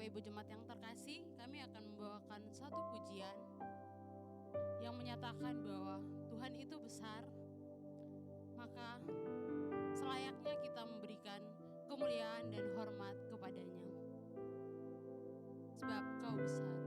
Bapak Ibu Jemaat yang terkasih, kami akan membawakan satu pujian yang menyatakan bahwa Tuhan itu besar, maka selayaknya kita memberikan kemuliaan dan hormat kepadanya. Sebab Kau besar.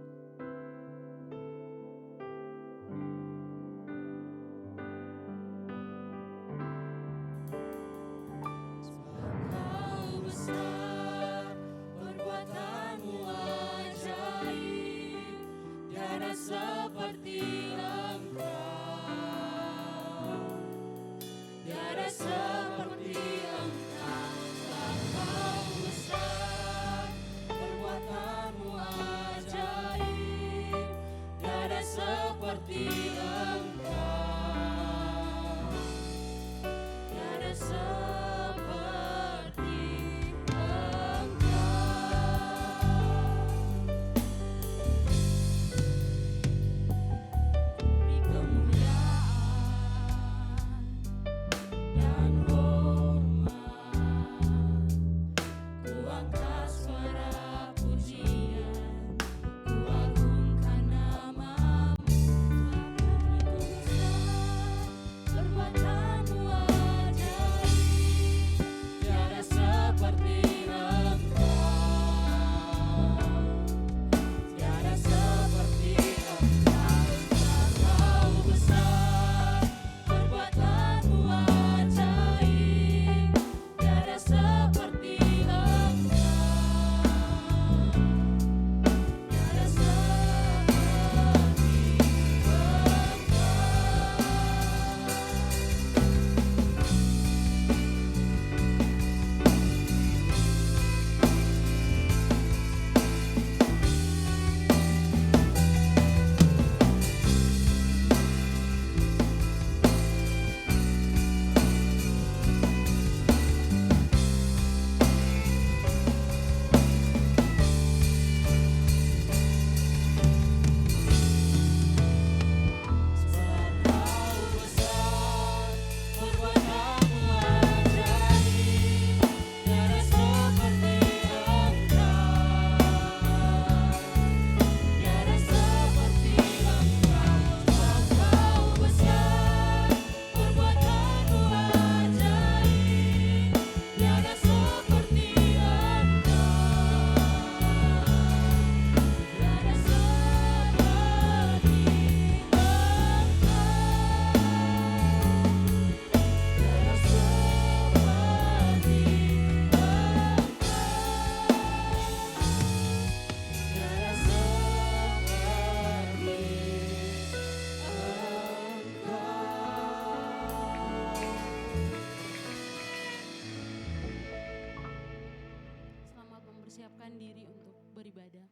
Siapkan diri untuk beribadah.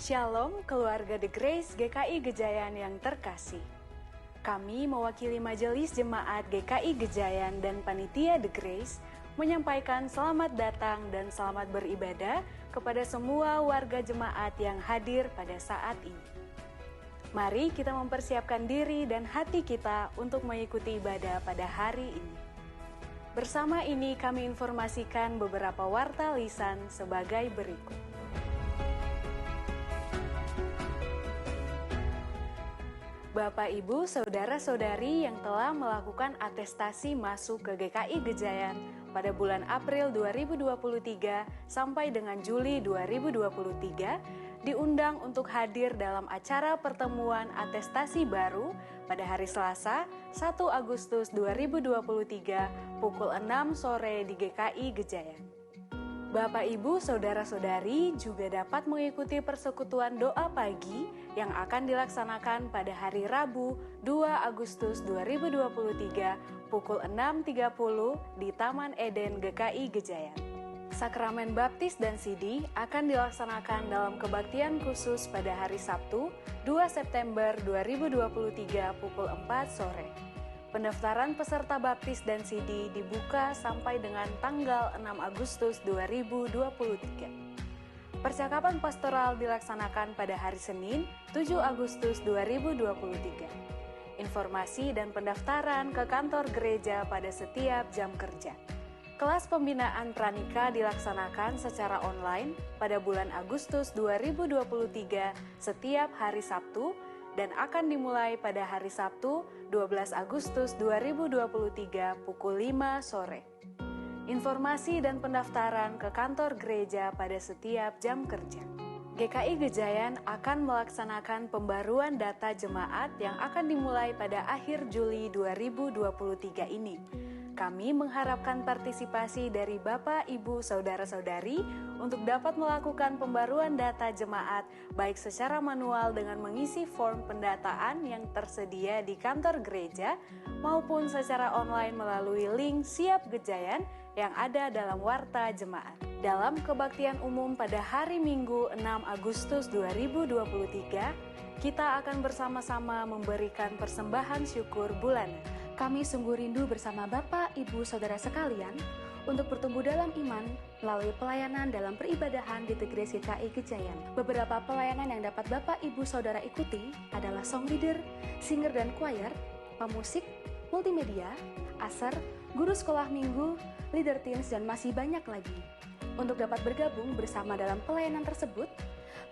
Shalom keluarga The Grace GKI Gejayan yang terkasih. Kami mewakili Majelis Jemaat GKI Gejayan dan Panitia The Grace menyampaikan selamat datang dan selamat beribadah kepada semua warga jemaat yang hadir pada saat ini. Mari kita mempersiapkan diri dan hati kita untuk mengikuti ibadah pada hari ini. Bersama ini kami informasikan beberapa warta lisan sebagai berikut. Bapak, Ibu, Saudara-saudari yang telah melakukan atestasi masuk ke GKI Gejayan pada bulan April 2023 sampai dengan Juli 2023 diundang untuk hadir dalam acara pertemuan atestasi baru pada hari Selasa 1 Agustus 2023 pukul 6 sore di GKI Gejayan. Bapak, Ibu, Saudara-saudari juga dapat mengikuti persekutuan doa pagi yang akan dilaksanakan pada hari Rabu 2 Agustus 2023 pukul 6.30 di Taman Eden GKI Gejayan. Sakramen Baptis dan Sidi akan dilaksanakan dalam kebaktian khusus pada hari Sabtu 2 September 2023 pukul 4 sore. Pendaftaran peserta baptis dan sidi dibuka sampai dengan tanggal 6 Agustus 2023. Percakapan pastoral dilaksanakan pada hari Senin, 7 Agustus 2023. Informasi dan pendaftaran ke kantor gereja pada setiap jam kerja. Kelas pembinaan pranika dilaksanakan secara online pada bulan Agustus 2023 setiap hari Sabtu dan akan dimulai pada hari Sabtu 12 Agustus 2023 pukul 5 sore. Informasi dan pendaftaran ke kantor gereja pada setiap jam kerja. GKI Gejayan akan melaksanakan pembaruan data jemaat yang akan dimulai pada akhir Juli 2023 ini. Kami mengharapkan partisipasi dari Bapak, Ibu, Saudara-saudari untuk dapat melakukan pembaruan data jemaat baik secara manual dengan mengisi form pendataan yang tersedia di kantor gereja maupun secara online melalui link Siap Gejayan yang ada dalam warta jemaat. Dalam kebaktian umum pada hari Minggu 6 Agustus 2023, kita akan bersama-sama memberikan persembahan syukur bulanan. Kami sungguh rindu bersama Bapak, Ibu, Saudara sekalian untuk bertumbuh dalam iman melalui pelayanan dalam peribadahan di The Grace GKI Gejayan. Beberapa pelayanan yang dapat Bapak, Ibu, Saudara ikuti adalah song leader, singer dan choir, pemusik, multimedia, aser, guru sekolah minggu, leader teens, dan masih banyak lagi. Untuk dapat bergabung bersama dalam pelayanan tersebut,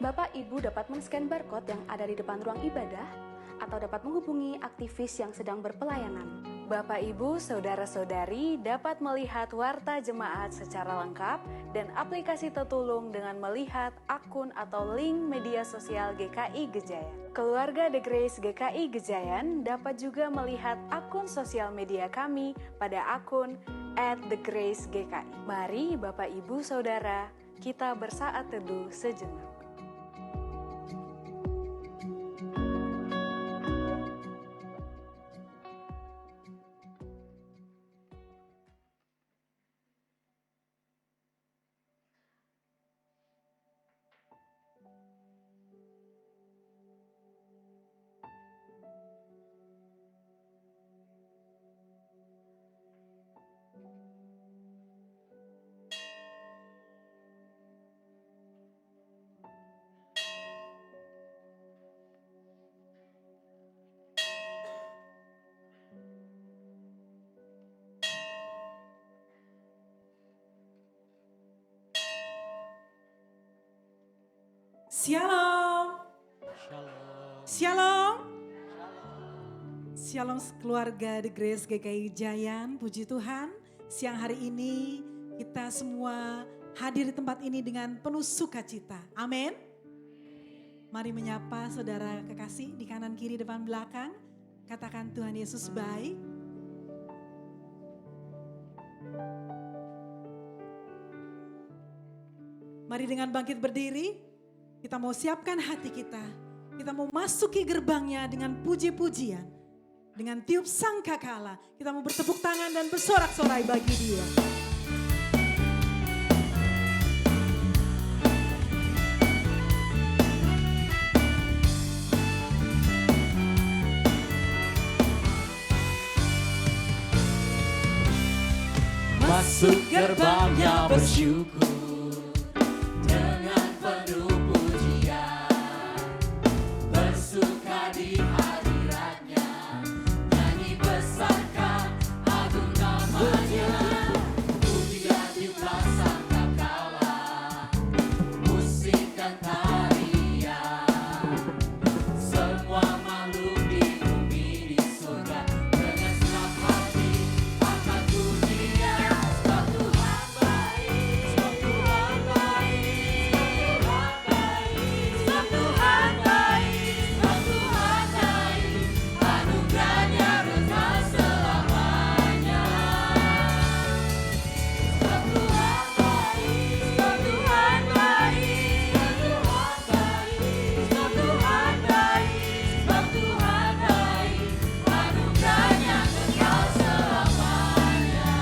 Bapak, Ibu dapat men-scan barcode yang ada di depan ruang ibadah atau dapat menghubungi aktivis yang sedang berpelayanan. Bapak, Ibu, Saudara-saudari dapat melihat warta jemaat secara lengkap dan aplikasi tertulung dengan melihat akun atau link media sosial GKI Gejayan. Keluarga The Grace GKI Gejayan dapat juga melihat akun sosial media kami pada akun @thegracegki. Mari Bapak, Ibu, Saudara, kita bersaat teduh sejenak. Shalom. Shalom. Shalom keluarga The Grace GKI Gejayan, puji Tuhan. Siang hari ini kita semua hadir di tempat ini dengan penuh sukacita. Amin. Mari menyapa saudara kekasih di kanan kiri depan belakang. Katakan Tuhan Yesus baik. Mari dengan bangkit berdiri. Kita mau siapkan hati kita. Kita mau masuki gerbangnya dengan puji-pujian. Dengan tiup sangkakala. Kita mau bertepuk tangan dan bersorak-sorai bagi Dia. masuk gerbangnya bersyukur dengan penuh pujian, bersuka di hadiratnya, nyanyi besarkan agung namanya, pujian jumlah sangkakala, musik dan tarian, semua makhluk di bumi di surga dengan senang hati akan pujian. Sebab Tuhan baik, sebab Tuhan baik, sebab Tuhan baik, sebab Tuhan baik, anugerahnya kekal selamanya. Sebab Tuhan baik, sebab Tuhan baik, sebab Tuhan baik, sebab Tuhan baik, anugerahnya kekal selamanya.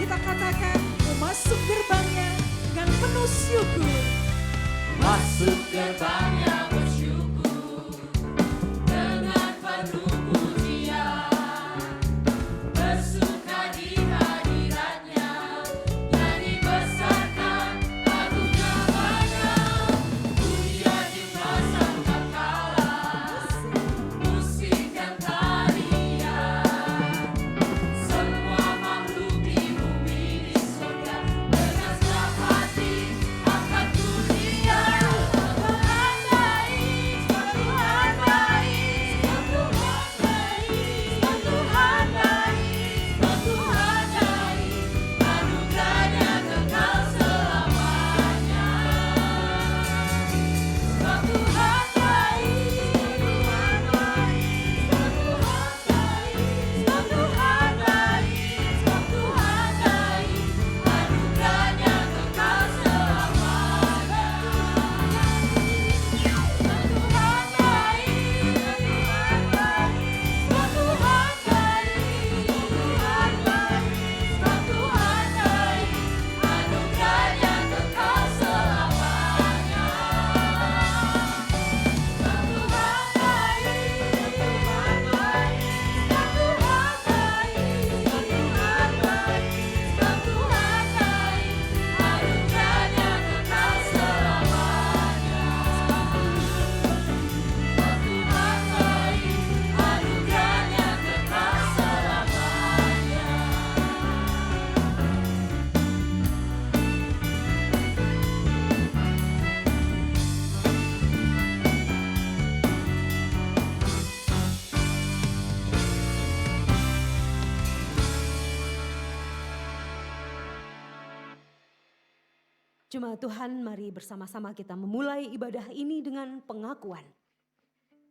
Kita katakan, masuk gerbangnya dengan penuh syukur. Masuk gerbangnya bersyukur dengan penuh pujian, bersuka di hadiratnya, nyanyi besarkan agung namanya, pujian jumlah sangkakala, musik dan tarian, semua makhluk di bumi di surga dengan senang hati akan pujian. Tuhan baik, Tuhan baik, Tuhan baik, Tuhan baik, Tuhan baik, anugerahnya kekal selamanya. Sebab Tuhan baik, Tuhan baik, Tuhan baik, sebab Tuhan baik, sebab Tuhan baik, anugerahnya kekal selamanya. Jemaat Tuhan, mari bersama-sama kita memulai ibadah ini dengan pengakuan.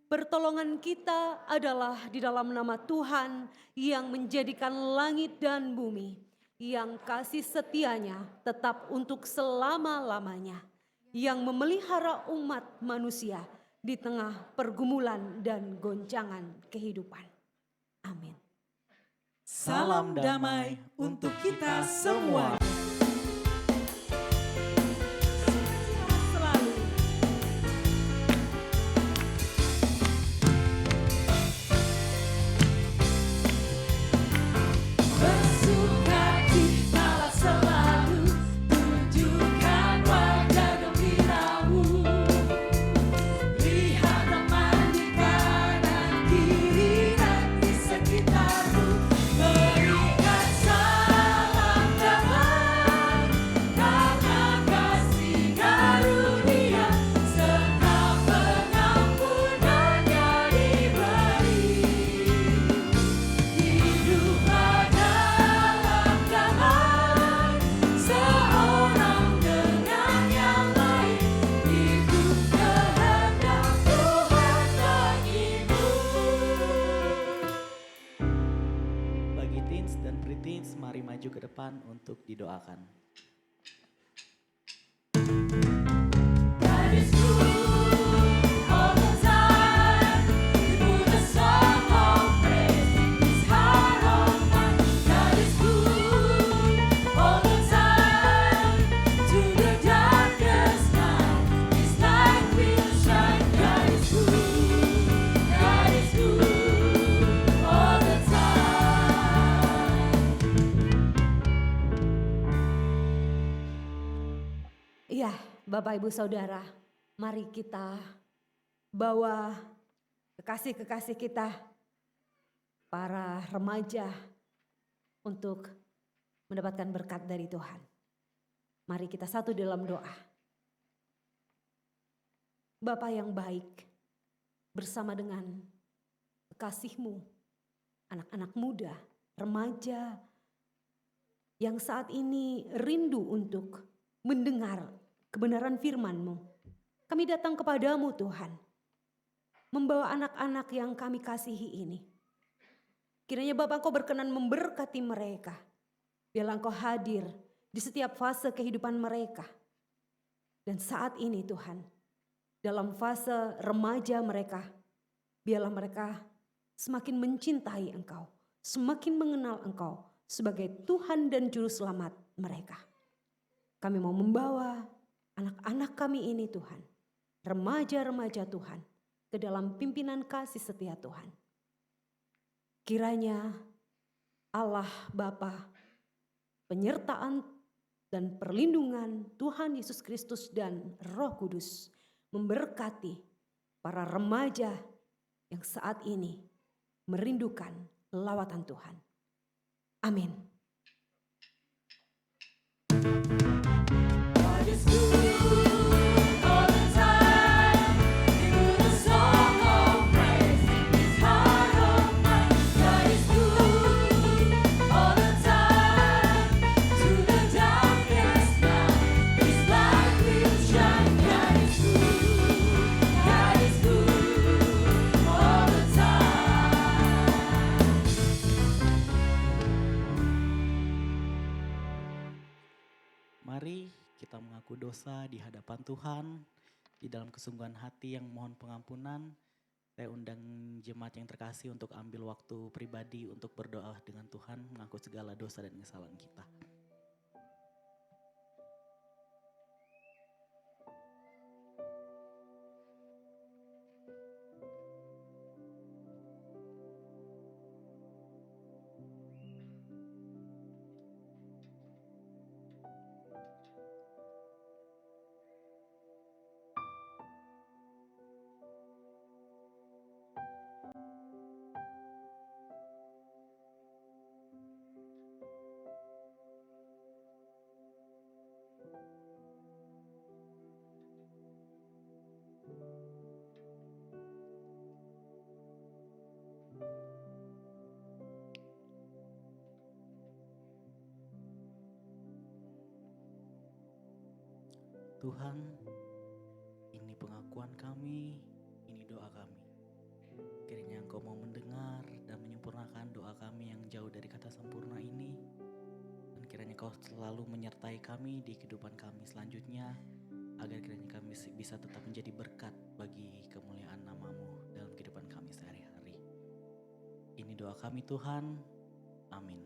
Pertolongan kita adalah di dalam nama Tuhan yang menjadikan langit dan bumi, yang kasih setianya tetap untuk selama-lamanya, yang memelihara umat manusia di tengah pergumulan dan goncangan kehidupan. Amin. Salam damai untuk kita semua. Selalu. Bersukacitalah selalu, tunjukkan wajah gembiramu. Lihat teman di kanan kiri dan di sekitarmu. Berikan salam damai, karena kasih karunia serta pengampunannya diberi. Hiduplah dalam damai, seorang dengan yang lain. Itu kehendak Tuhan bagimu. Bagi teens dan preteens, mari maju ke depan untuk didoakan. God is good all the time. We put a song of praise in His heart of mine. God is good all the time. To the darkest night, His light will shine. Iya, Bapak Ibu Saudara, mari kita bawa kekasih-kekasih kita, para remaja, untuk mendapatkan berkat dari Tuhan. Mari kita satu dalam doa. Bapa yang baik, bersama dengan kekasih-Mu, anak-anak muda, remaja, yang saat ini rindu untuk mendengar kebenaran firman-Mu. Kami datang kepadamu Tuhan, membawa anak-anak yang kami kasihi ini. Kiranya Bapa Engkau berkenan memberkati mereka. Biarlah Engkau hadir di setiap fase kehidupan mereka. Dan saat ini Tuhan, dalam fase remaja mereka, biarlah mereka semakin mencintai Engkau, semakin mengenal Engkau sebagai Tuhan dan Juru Selamat mereka. Kami mau membawa anak-anak kami ini Tuhan, remaja-remaja Tuhan, ke dalam pimpinan kasih setia Tuhan. Kiranya Allah Bapa, penyertaan dan perlindungan Tuhan Yesus Kristus dan Roh Kudus memberkati para remaja yang saat ini merindukan lawatan Tuhan. Amin. God is good all the time. Give the song of praise in His heart of mine. God is good all the time. To the darkest night, His light will shine. God is good all the time. Mari kita mengaku dosa di hadapan Tuhan, di dalam kesungguhan hati yang mohon pengampunan. Saya undang jemaat yang terkasih untuk ambil waktu pribadi untuk berdoa dengan Tuhan, mengaku segala dosa dan kesalahan kita. Tuhan, ini pengakuan kami, ini doa kami. Kiranya Engkau mau mendengar dan menyempurnakan doa kami yang jauh dari kata sempurna ini. Dan kiranya Kau selalu menyertai kami di kehidupan kami selanjutnya, agar kiranya kami bisa tetap menjadi berkat bagi kemuliaan nama-Mu dalam kehidupan kami sehari-hari. Ini doa kami Tuhan, amin.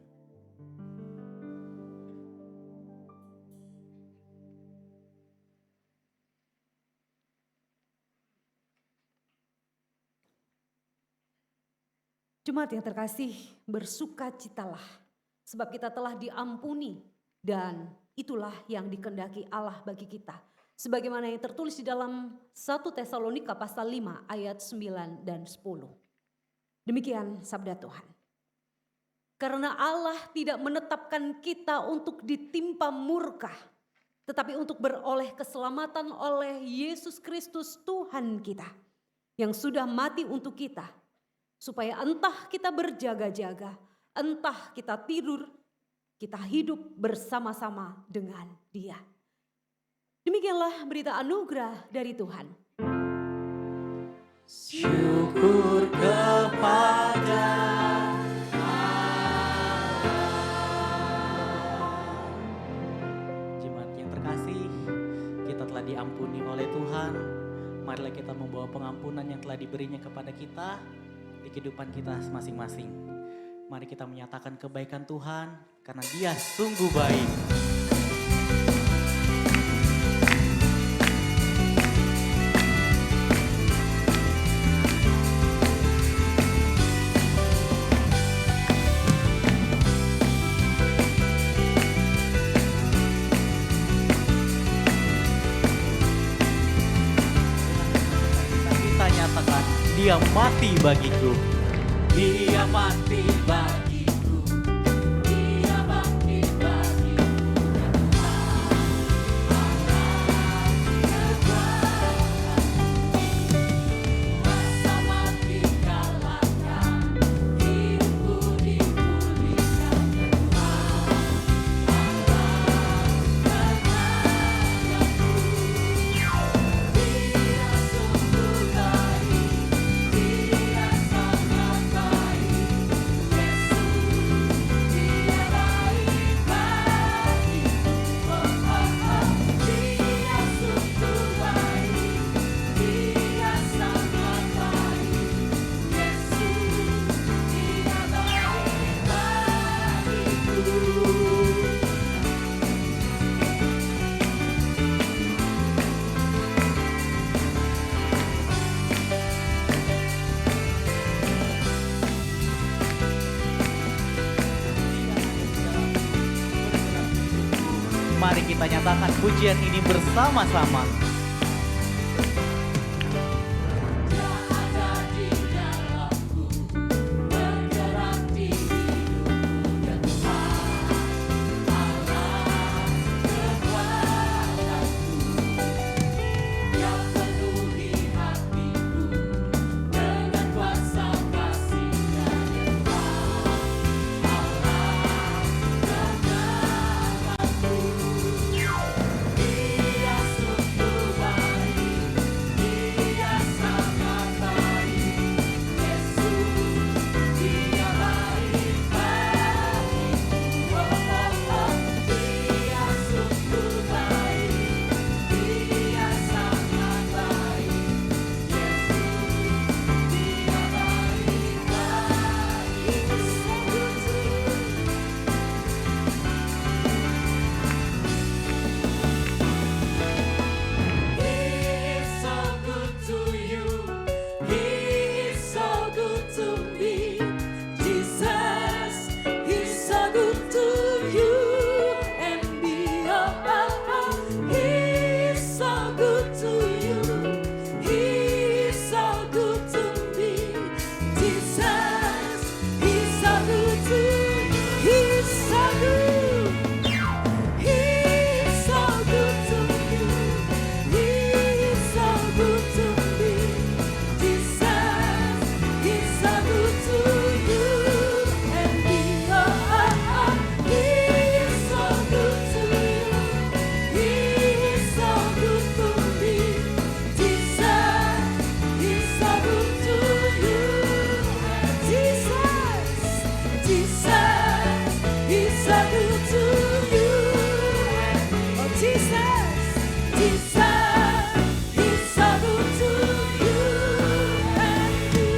Jemaat yang terkasih, bersukacitalah sebab kita telah diampuni dan itulah yang dikehendaki Allah bagi kita. Sebagaimana yang tertulis di dalam 1 Tesalonika pasal 5 ayat 9 dan 10. Demikian sabda Tuhan. Karena Allah tidak menetapkan kita untuk ditimpa murka, tetapi untuk beroleh keselamatan oleh Yesus Kristus Tuhan kita, yang sudah mati untuk kita, supaya entah kita berjaga-jaga, entah kita tidur, kita hidup bersama-sama dengan Dia. Demikianlah berita anugerah dari Tuhan. Syukur kepada Jemaat yang terkasih, kita telah diampuni oleh Tuhan. Marilah kita membawa pengampunan yang telah diberinya kepada kita di kehidupan kita masing-masing. Mari kita menyatakan kebaikan Tuhan karena Dia sungguh baik. Dia mati bagiku. Dia mati bagiku, Dia mati bagiku. Masa mati kalahkan, hidupku dipulihkan. Dia sungguh baik, Dia sangat baik. Yesus, Dia baik bagiku. Oh, oh, oh. Dia sungguh baik, Dia sangat baik. Yesus, Dia baik bagiku. Mari kita nyatakan pujian ini bersama-sama. Dia ada di dalamku, bergerak di hidupku, dan Tuhan Allah kekuatanku. Dia penuhi hatiku dengan kuasa kasih-Nya, dan Tuhan Allah kebenaranku. Dia sungguh baik, Dia sangat baik. Yesus, Dia baik bagiku. Oh, oh, oh. Dia sungguh baik, Dia sangat baik. Yesus, Dia baik bagiku. He is so good to you. He is so good to me. Jesus, He's so good to you and me. Oh, oh, oh. He is so good to you. He is so good to me. Jesus, He's so good to you. He's so good. He's so good to you. He's so good to me. Jesus, He's so good to you and me. Oh, oh, oh. He's so good to you. He's so good to me. Jesus, He's so good to you. Jesus, He's so good to you. Oh, Jesus, He's so good to you and me.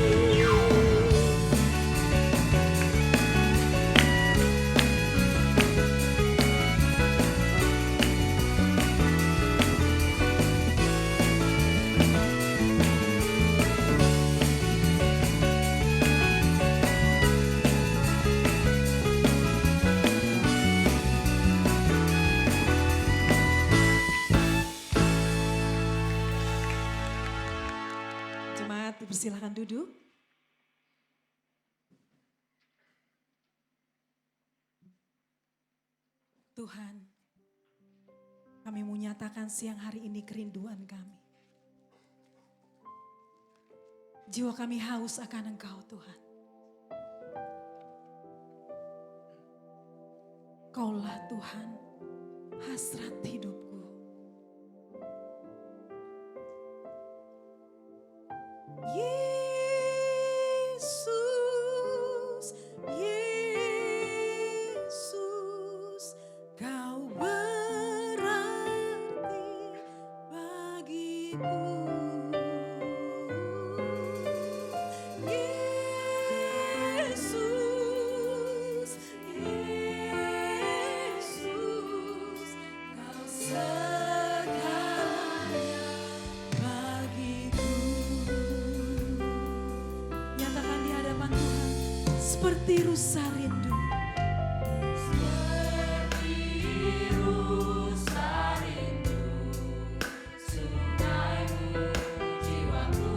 Jemaat dipersilakan duduk. Tuhan, kami mau nyatakan siang hari ini kerinduan kami. Jiwa kami haus akan Engkau Tuhan. Kaulah Tuhan, hasrat hidupku. Yesus, Yesus, Kau berarti bagiku. Yesus, Yesus, Kau segalanya bagiku. Nyatakan di hadapan Tuhan seperti rusa rindu. Seperti rusa rindu, sungaimu jiwaku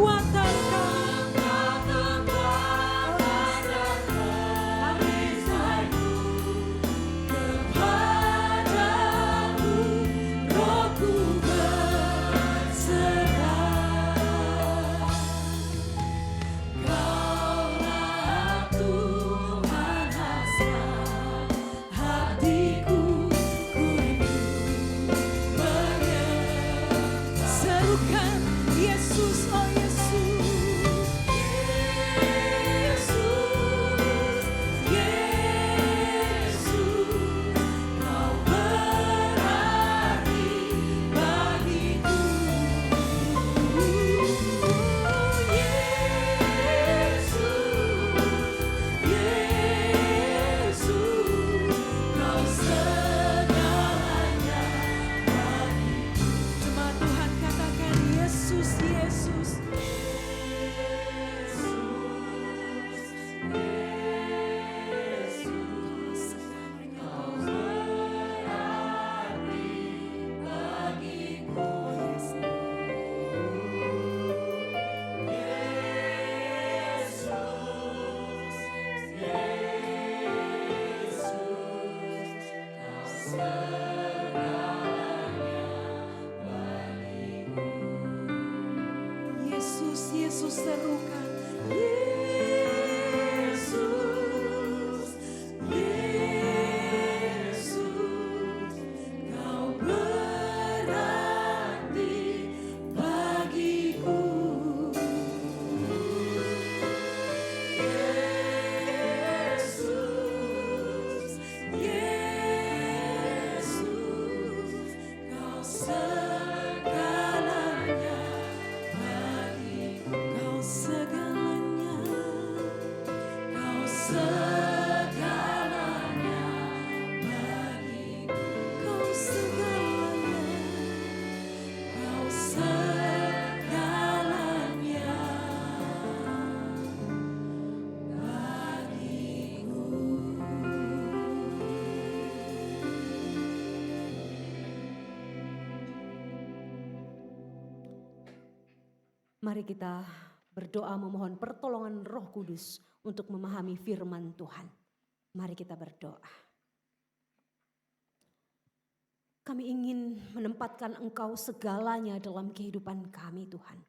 kekuatan Kau. Serukan Yesus, oh Yesus. Yesus, Yesus, Kau berarti bagiku. Yesus, Yesus, Kau segalanya bagiku. Jemaat Tuhan katakan Yesus, Yesus. Yesus, Yesus serukan. Yesus, Yesus, Kau berarti bagiku. Yesus, Yesus, Kau segalanya bagiku. Kau segalanya, Kau segalanya bagiku. Kau segalanya, Kau segalanya bagiku. Mari kita berdoa memohon pertolongan Roh Kudus untuk memahami firman Tuhan. Mari kita berdoa. Kami ingin menempatkan Engkau segalanya dalam kehidupan kami, Tuhan.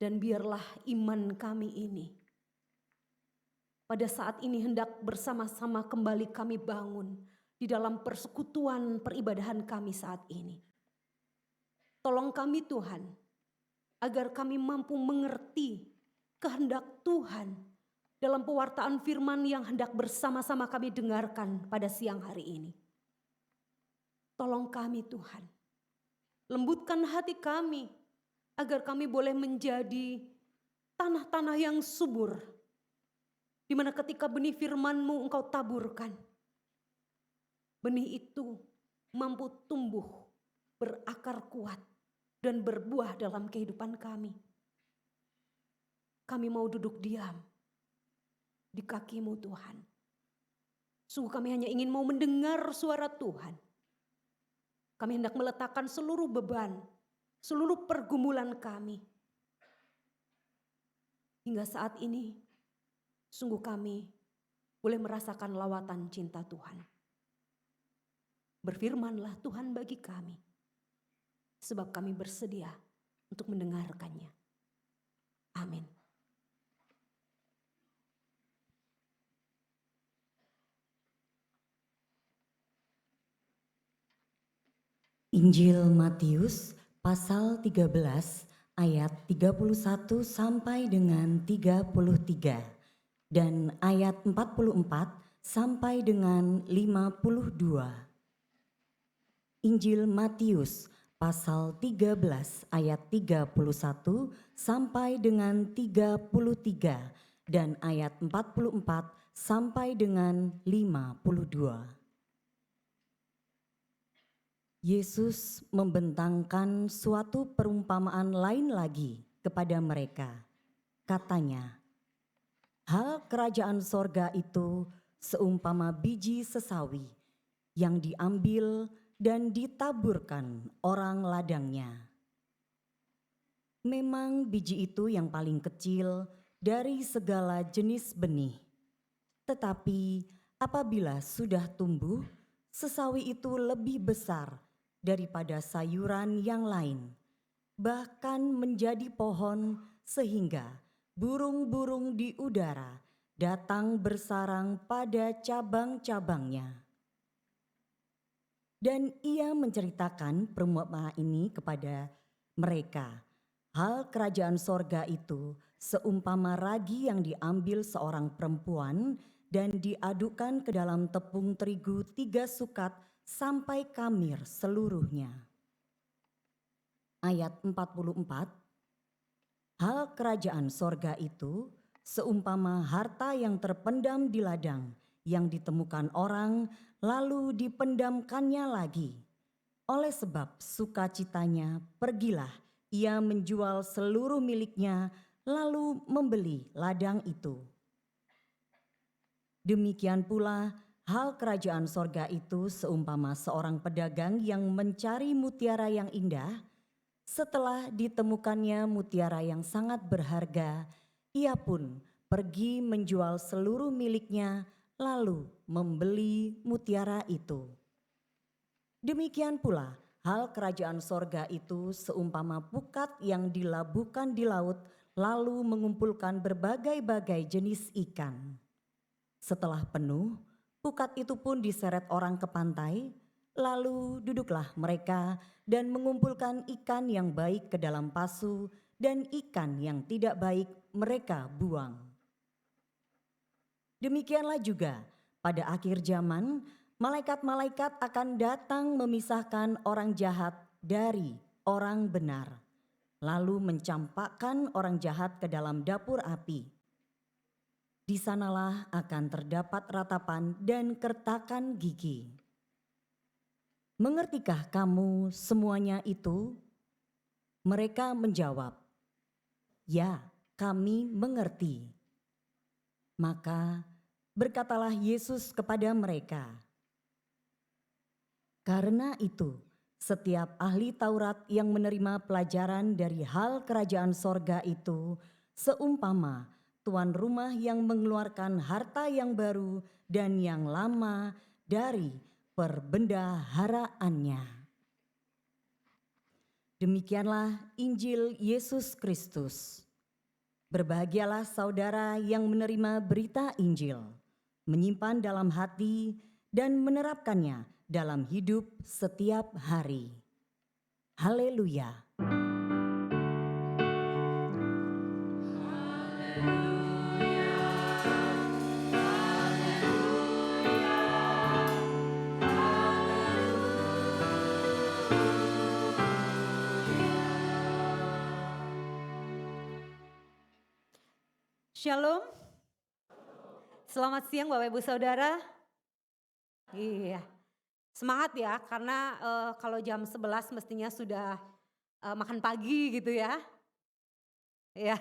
Dan biarlah iman kami ini pada saat ini hendak bersama-sama kembali kami bangun di dalam persekutuan peribadahan kami saat ini. Tolong kami Tuhan, agar kami mampu mengerti kehendak Tuhan dalam pewartaan firman yang hendak bersama-sama kami dengarkan pada siang hari ini. Tolong kami Tuhan, lembutkan hati kami agar kami boleh menjadi tanah-tanah yang subur, di mana ketika benih firman-Mu Engkau taburkan, benih itu mampu tumbuh, berakar kuat, dan berbuah dalam kehidupan kami. Kami mau duduk diam di kaki-Mu Tuhan. Sungguh kami hanya ingin mau mendengar suara Tuhan. Kami hendak meletakkan seluruh beban, seluruh pergumulan kami. Hingga saat ini, sungguh kami boleh merasakan lawatan cinta Tuhan. Berfirmanlah Tuhan bagi kami, sebab kami bersedia untuk mendengarkannya. Amin. Injil Matius pasal 13 ayat 31 sampai dengan 33 dan ayat 44 sampai dengan 52. Injil Matius pasal 13 ayat 31 sampai dengan 33 dan ayat 44 sampai dengan 52. Yesus membentangkan suatu perumpamaan lain lagi kepada mereka. Katanya, hal kerajaan sorga itu seumpama biji sesawi yang diambil dan ditaburkan orang ladangnya. Memang biji itu yang paling kecil dari segala jenis benih. Tetapi apabila sudah tumbuh, sesawi itu lebih besar daripada sayuran yang lain, bahkan menjadi pohon sehingga burung-burung di udara datang bersarang pada cabang-cabangnya. Dan ia menceritakan perumpamaan ini kepada mereka. Hal kerajaan sorga itu seumpama ragi yang diambil seorang perempuan dan diadukkan ke dalam tepung terigu 3 sukat sampai kamir seluruhnya. Ayat 44, hal kerajaan sorga itu seumpama harta yang terpendam di ladang yang ditemukan orang lalu dipendamkannya lagi. Oleh sebab sukacitanya pergilah ia menjual seluruh miliknya lalu membeli ladang itu. Demikian pula hal kerajaan sorga itu seumpama seorang pedagang yang mencari mutiara yang indah. Setelah ditemukannya mutiara yang sangat berharga, ia pun pergi menjual seluruh miliknya lalu membeli mutiara itu. Demikian pula hal kerajaan sorga itu seumpama pukat yang dilabuhkan di laut lalu mengumpulkan berbagai-bagai jenis ikan. Setelah penuh, pukat itu pun diseret orang ke pantai, lalu duduklah mereka dan mengumpulkan ikan yang baik ke dalam pasu dan ikan yang tidak baik mereka buang. Demikianlah juga pada akhir zaman, malaikat-malaikat akan datang memisahkan orang jahat dari orang benar, lalu mencampakkan orang jahat ke dalam dapur api. Di sanalah akan terdapat ratapan dan kertakan gigi. Mengertikah kamu semuanya itu? Mereka menjawab, ya, kami mengerti. Maka berkatalah Yesus kepada mereka, karena itu, setiap ahli Taurat yang menerima pelajaran dari hal kerajaan sorga itu seumpama tuan rumah yang mengeluarkan harta yang baru dan yang lama dari perbendaharaannya. Demikianlah Injil Yesus Kristus. Berbahagialah saudara yang menerima berita Injil, menyimpan dalam hati dan menerapkannya dalam hidup setiap hari. Haleluya. Shalom. Selamat siang Bapak Ibu Saudara. Iya. Semangat ya, karena kalau jam 11 mestinya sudah makan pagi gitu ya. Ya.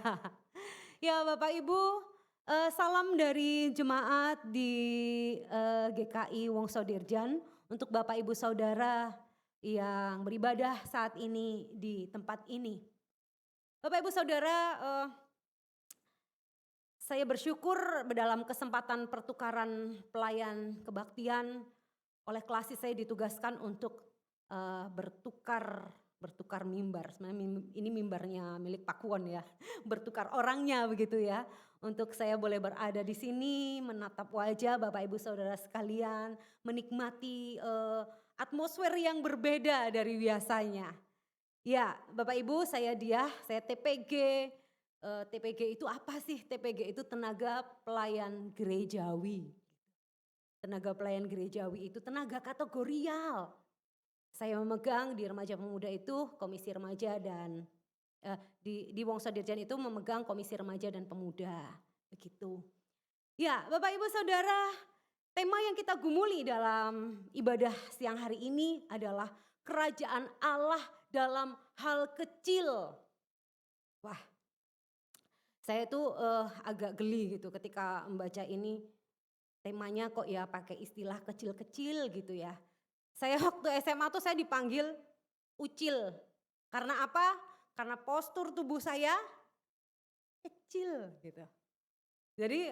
Ya Bapak Ibu, salam dari jemaat di GKI Wongsodirjan untuk Bapak Ibu Saudara yang beribadah saat ini di tempat ini. Bapak Ibu Saudara, saya bersyukur dalam kesempatan pertukaran pelayan kebaktian oleh Klasi saya ditugaskan untuk bertukar mimbar. Sebenarnya ini mimbarnya milik Pak Kuon ya, bertukar orangnya begitu ya. Untuk saya boleh berada di sini, menatap wajah Bapak Ibu Saudara sekalian, menikmati atmosfer yang berbeda dari biasanya. Ya Bapak Ibu, saya Diah, saya TPG. TPG itu apa sih? TPG itu tenaga pelayan gerejawi. Tenaga pelayan gerejawi itu tenaga kategorial. Saya memegang di remaja pemuda itu komisi remaja dan di Wongsodirjan itu memegang komisi remaja dan pemuda. Begitu. Ya Bapak Ibu Saudara, tema yang kita gumuli dalam ibadah siang hari ini adalah kerajaan Allah dalam hal kecil. Wah, saya tuh agak geli gitu ketika membaca ini. Temanya kok ya pakai istilah kecil-kecil gitu ya. Saya waktu SMA tuh saya dipanggil Ucil. Karena apa? Karena postur tubuh saya kecil gitu. Jadi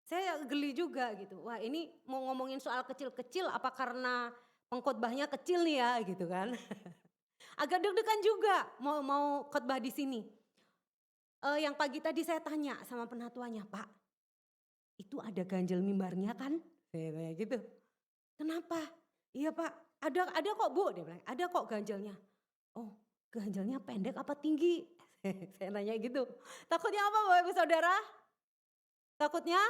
saya geli juga gitu. Wah ini mau ngomongin soal kecil-kecil apa karena pengkhotbahnya kecil nih ya gitu kan. Agak deg-degan juga mau khotbah di sini. Yang pagi tadi saya tanya sama penatuannya, Pak itu ada ganjel mimbarnya kan? Saya tanya gitu. Kenapa? Iya Pak, ada kok Bu, dia bilang, ada kok ganjelnya. Oh ganjelnya pendek apa tinggi? Saya nanya gitu. Takutnya apa Bapak Ibu Saudara? Takutnya?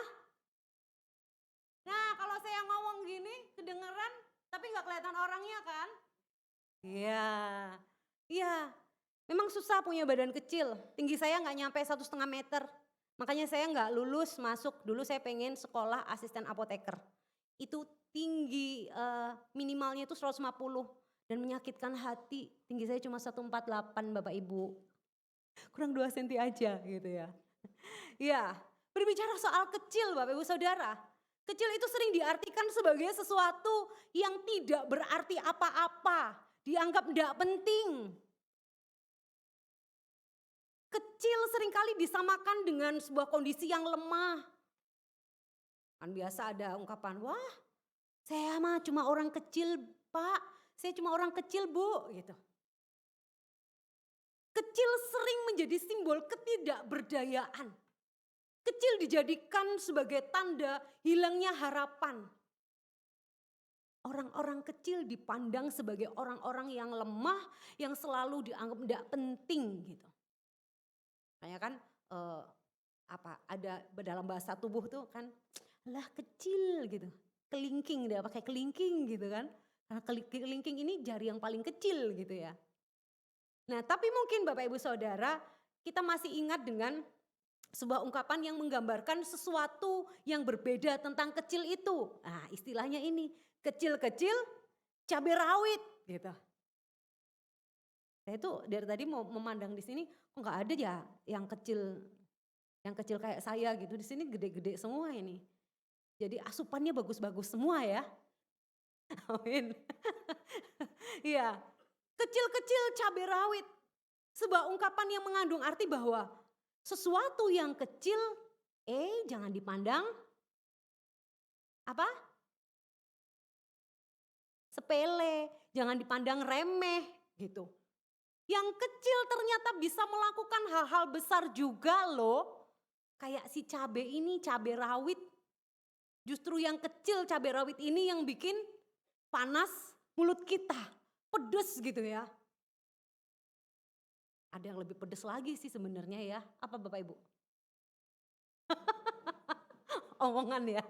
Nah kalau saya ngomong gini kedengeran tapi nggak kelihatan orangnya kan? Iya, iya. Memang susah punya badan kecil. Tinggi saya nggak nyampe 1,5 meter. Makanya saya nggak lulus masuk. Dulu saya pengen sekolah asisten apoteker. Itu tinggi minimalnya itu 150 dan menyakitkan hati. Tinggi saya cuma 148 Bapak Ibu. Kurang 2 cm aja gitu ya. Ya, berbicara soal kecil Bapak Ibu Saudara. Kecil itu sering diartikan sebagai sesuatu yang tidak berarti apa-apa. Dianggap tidak penting. Kecil seringkali disamakan dengan sebuah kondisi yang lemah. Kan biasa ada ungkapan, wah saya mah cuma orang kecil Pak, saya cuma orang kecil Bu gitu. Kecil sering menjadi simbol ketidakberdayaan. Kecil dijadikan sebagai tanda hilangnya harapan. Orang-orang kecil dipandang sebagai orang-orang yang lemah, yang selalu dianggap tidak penting gitu. Kayak kan ada dalam bahasa tubuh tuh kan, lah kecil gitu, kelingking dia pakai kelingking gitu kan. Karena kelingking ini jari yang paling kecil gitu ya. Nah tapi mungkin Bapak Ibu Saudara kita masih ingat dengan sebuah ungkapan yang menggambarkan sesuatu yang berbeda tentang kecil itu. Nah istilahnya ini, kecil-kecil cabai rawit gitu. Saya tuh dari tadi mau memandang di sini kok nggak ada ya yang kecil kayak saya gitu. Di sini gede-gede semua ini. Jadi asupannya bagus-bagus semua ya. Amin. Iya. Kecil-kecil cabai rawit. Sebuah ungkapan yang mengandung arti bahwa sesuatu yang kecil jangan dipandang apa? Sepele, jangan dipandang remeh gitu. Yang kecil ternyata bisa melakukan hal-hal besar juga loh. Kayak si cabai ini, cabai rawit. Justru yang kecil cabai rawit ini yang bikin panas mulut kita. Pedes gitu ya. Ada yang lebih pedes lagi sih sebenarnya ya. Apa Bapak Ibu? Omongan ya.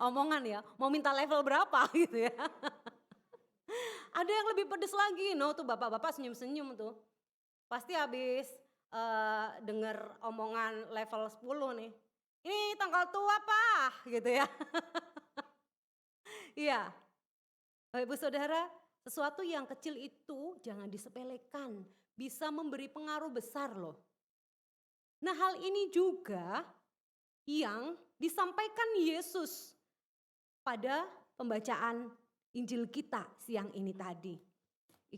Omongan ya. Mau minta level berapa gitu ya. Ada yang lebih pedes lagi. No tuh bapak-bapak senyum-senyum tuh. Pasti habis dengar omongan level 10 nih. Ini tanggal tua Pak gitu ya. Iya. Bapak Ibu Saudara, sesuatu yang kecil itu jangan disepelekan. Bisa memberi pengaruh besar loh. Nah hal ini juga yang disampaikan Yesus pada pembacaan Injil kita siang ini tadi.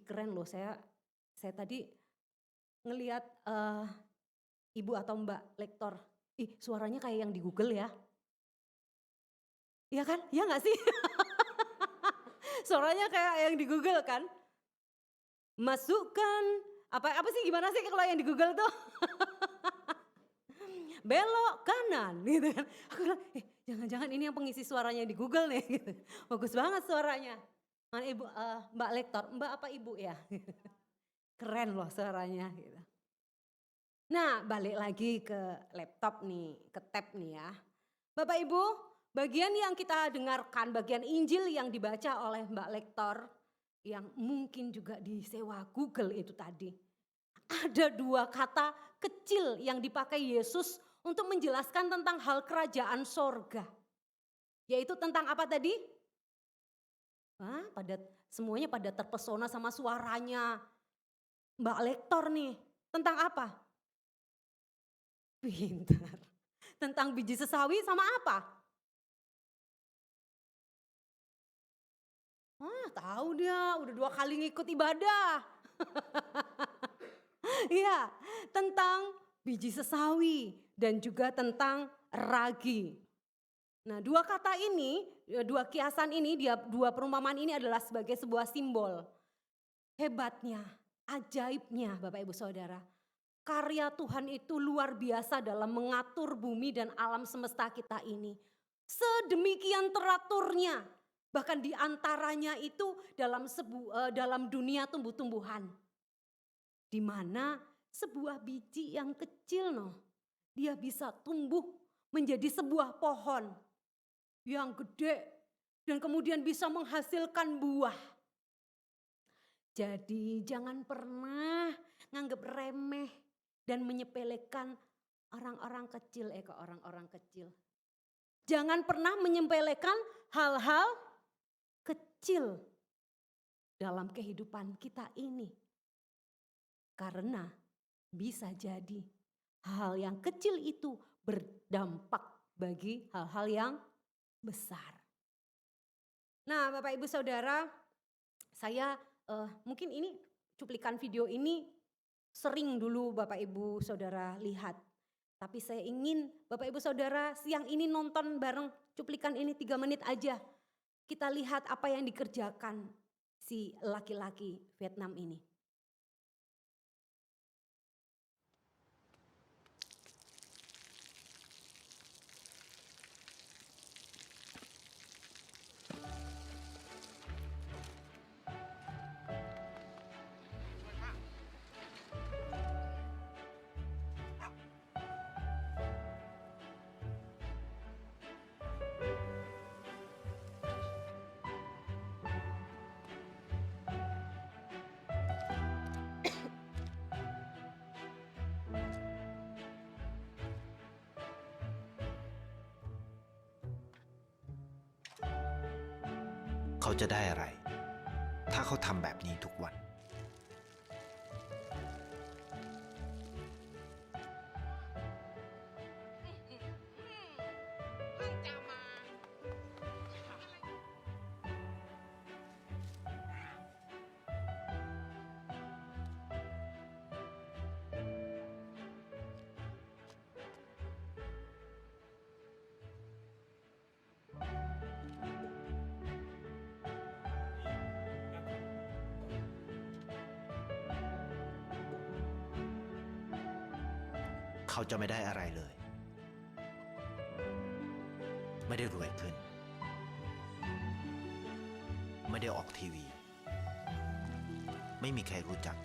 Keren loh saya tadi ngelihat Ibu atau Mbak Lektor. Suaranya kayak yang di Google ya. Iya kan? Iya gak sih? Suaranya kayak yang di Google kan? Masukkan, apa sih gimana sih kalau yang di Google tuh? Belok kanan gitu kan. Aku bilang, jangan-jangan ini yang pengisi suaranya di Google nih gitu. Bagus banget suaranya. Mana Ibu, Mbak Lektor, Mbak apa Ibu ya? Keren loh suaranya gitu. Nah balik lagi ke laptop nih, ke tab nih ya. Bapak Ibu, bagian yang kita dengarkan, bagian Injil yang dibaca oleh Mbak Lektor, yang mungkin juga disewa Google itu tadi. Ada 2 kata kecil yang dipakai Yesus untuk menjelaskan tentang hal kerajaan sorga. Yaitu tentang apa tadi? Semuanya pada terpesona sama suaranya Mbak Lektor nih. Tentang apa? Pintar. Tentang biji sesawi sama apa? Tahu dia udah 2 kali ngikut ibadah. Iya, tentang biji sesawi dan juga tentang ragi. Nah, dua kata ini, dua kiasan ini, dua perumpamaan ini adalah sebagai sebuah simbol. Hebatnya, ajaibnya Bapak Ibu Saudara. Karya Tuhan itu luar biasa dalam mengatur bumi dan alam semesta kita ini. Sedemikian teraturnya. Bahkan di antaranya itu dalam dunia tumbuh-tumbuhan. Di mana sebuah biji yang kecil dia bisa tumbuh menjadi sebuah pohon yang gede dan kemudian bisa menghasilkan buah. Jadi jangan pernah nganggap remeh dan menyepelekan orang-orang kecil ke orang-orang kecil. Jangan pernah menyepelekan hal-hal kecil dalam kehidupan kita ini. Karena bisa jadi hal yang kecil itu berdampak bagi hal-hal yang besar. Nah, Bapak Ibu Saudara, saya mungkin ini cuplikan video ini sering dulu Bapak Ibu Saudara lihat. Tapi saya ingin Bapak Ibu Saudara siang ini nonton bareng cuplikan ini 3 menit aja. Kita lihat apa yang dikerjakan si laki-laki Vietnam ini.เขาจะได้อะไร ถ้าเขาทำแบบนี้ทุกวัน เขาจะไม่ได้อะไรเลย ไม่ได้รวยขึ้น ไม่ได้ออกทีวี ไม่มีใครรู้จัก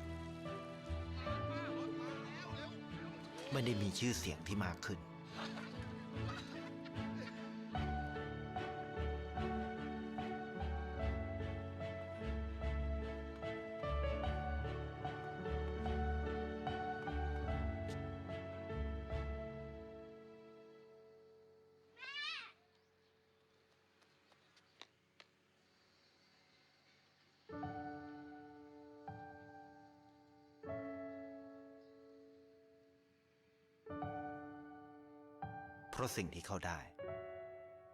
ไม่ได้มีชื่อเสียงที่มากขึ้น เพราะสิ่งที่เขาได้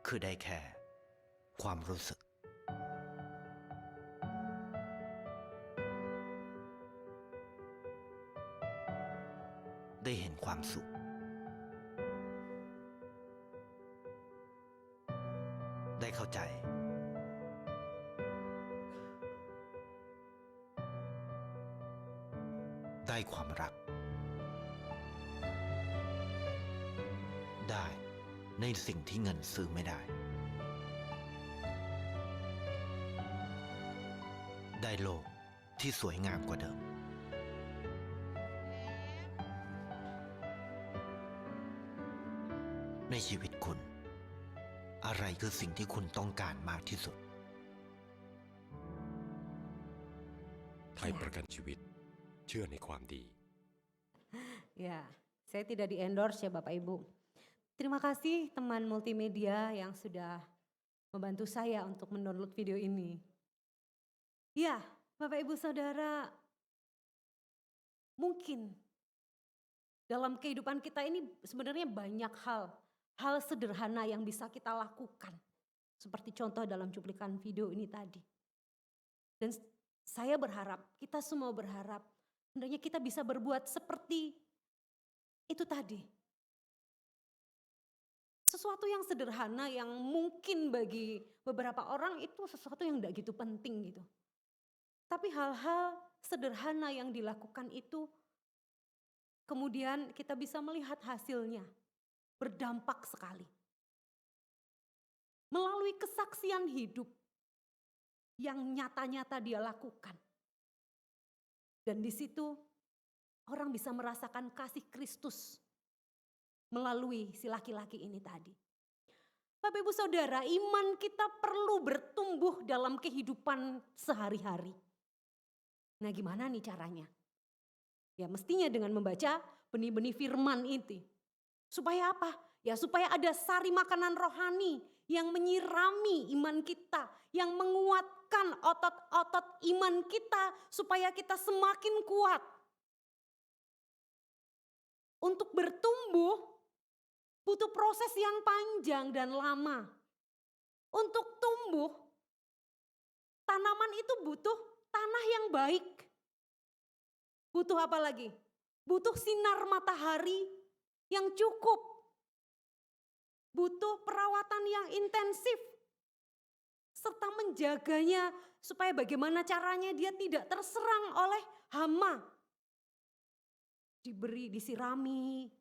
คือได้แค่ความรู้สึก ได้เห็นความสุข ได้เข้าใจ ได้ความรัก ได้ในสิ่งที่เงินซื้อไม่ได้ ได้โลกที่สวยงามกว่าเดิม ในชีวิตคุณ อะไรคือสิ่งที่คุณต้องการมากที่สุด ไทยประกันชีวิตเชื่อในความดี Ya, saya tidak di-endorse ya Bapak Ibu. Terima kasih teman multimedia yang sudah membantu saya untuk mendownload video ini. Ya, Bapak Ibu Saudara, mungkin dalam kehidupan kita ini sebenarnya banyak hal sederhana yang bisa kita lakukan. Seperti contoh dalam cuplikan video ini tadi. Dan saya berharap, kita semua berharap Hendaknya kita bisa berbuat seperti itu tadi. Sesuatu yang sederhana yang mungkin bagi beberapa orang itu sesuatu yang tidak gitu penting gitu. Tapi hal-hal sederhana yang dilakukan itu kemudian kita bisa melihat hasilnya. Berdampak sekali. Melalui kesaksian hidup yang nyata-nyata dia lakukan. Dan di situ orang bisa merasakan kasih Kristus melalui si laki-laki ini tadi. Bapak Ibu Saudara, iman kita perlu bertumbuh dalam kehidupan sehari-hari. Nah, gimana nih caranya? Ya mestinya dengan membaca benih-benih firman itu. Supaya apa? Ya supaya ada sari makanan rohani yang menyirami iman kita, yang menguatkan otot-otot iman kita supaya kita semakin kuat. Untuk bertumbuh butuh proses yang panjang dan lama. Untuk tumbuh, tanaman itu butuh tanah yang baik. Butuh apa lagi? Butuh sinar matahari yang cukup. Butuh perawatan yang intensif. Serta menjaganya supaya bagaimana caranya dia tidak terserang oleh hama. Diberi, disirami.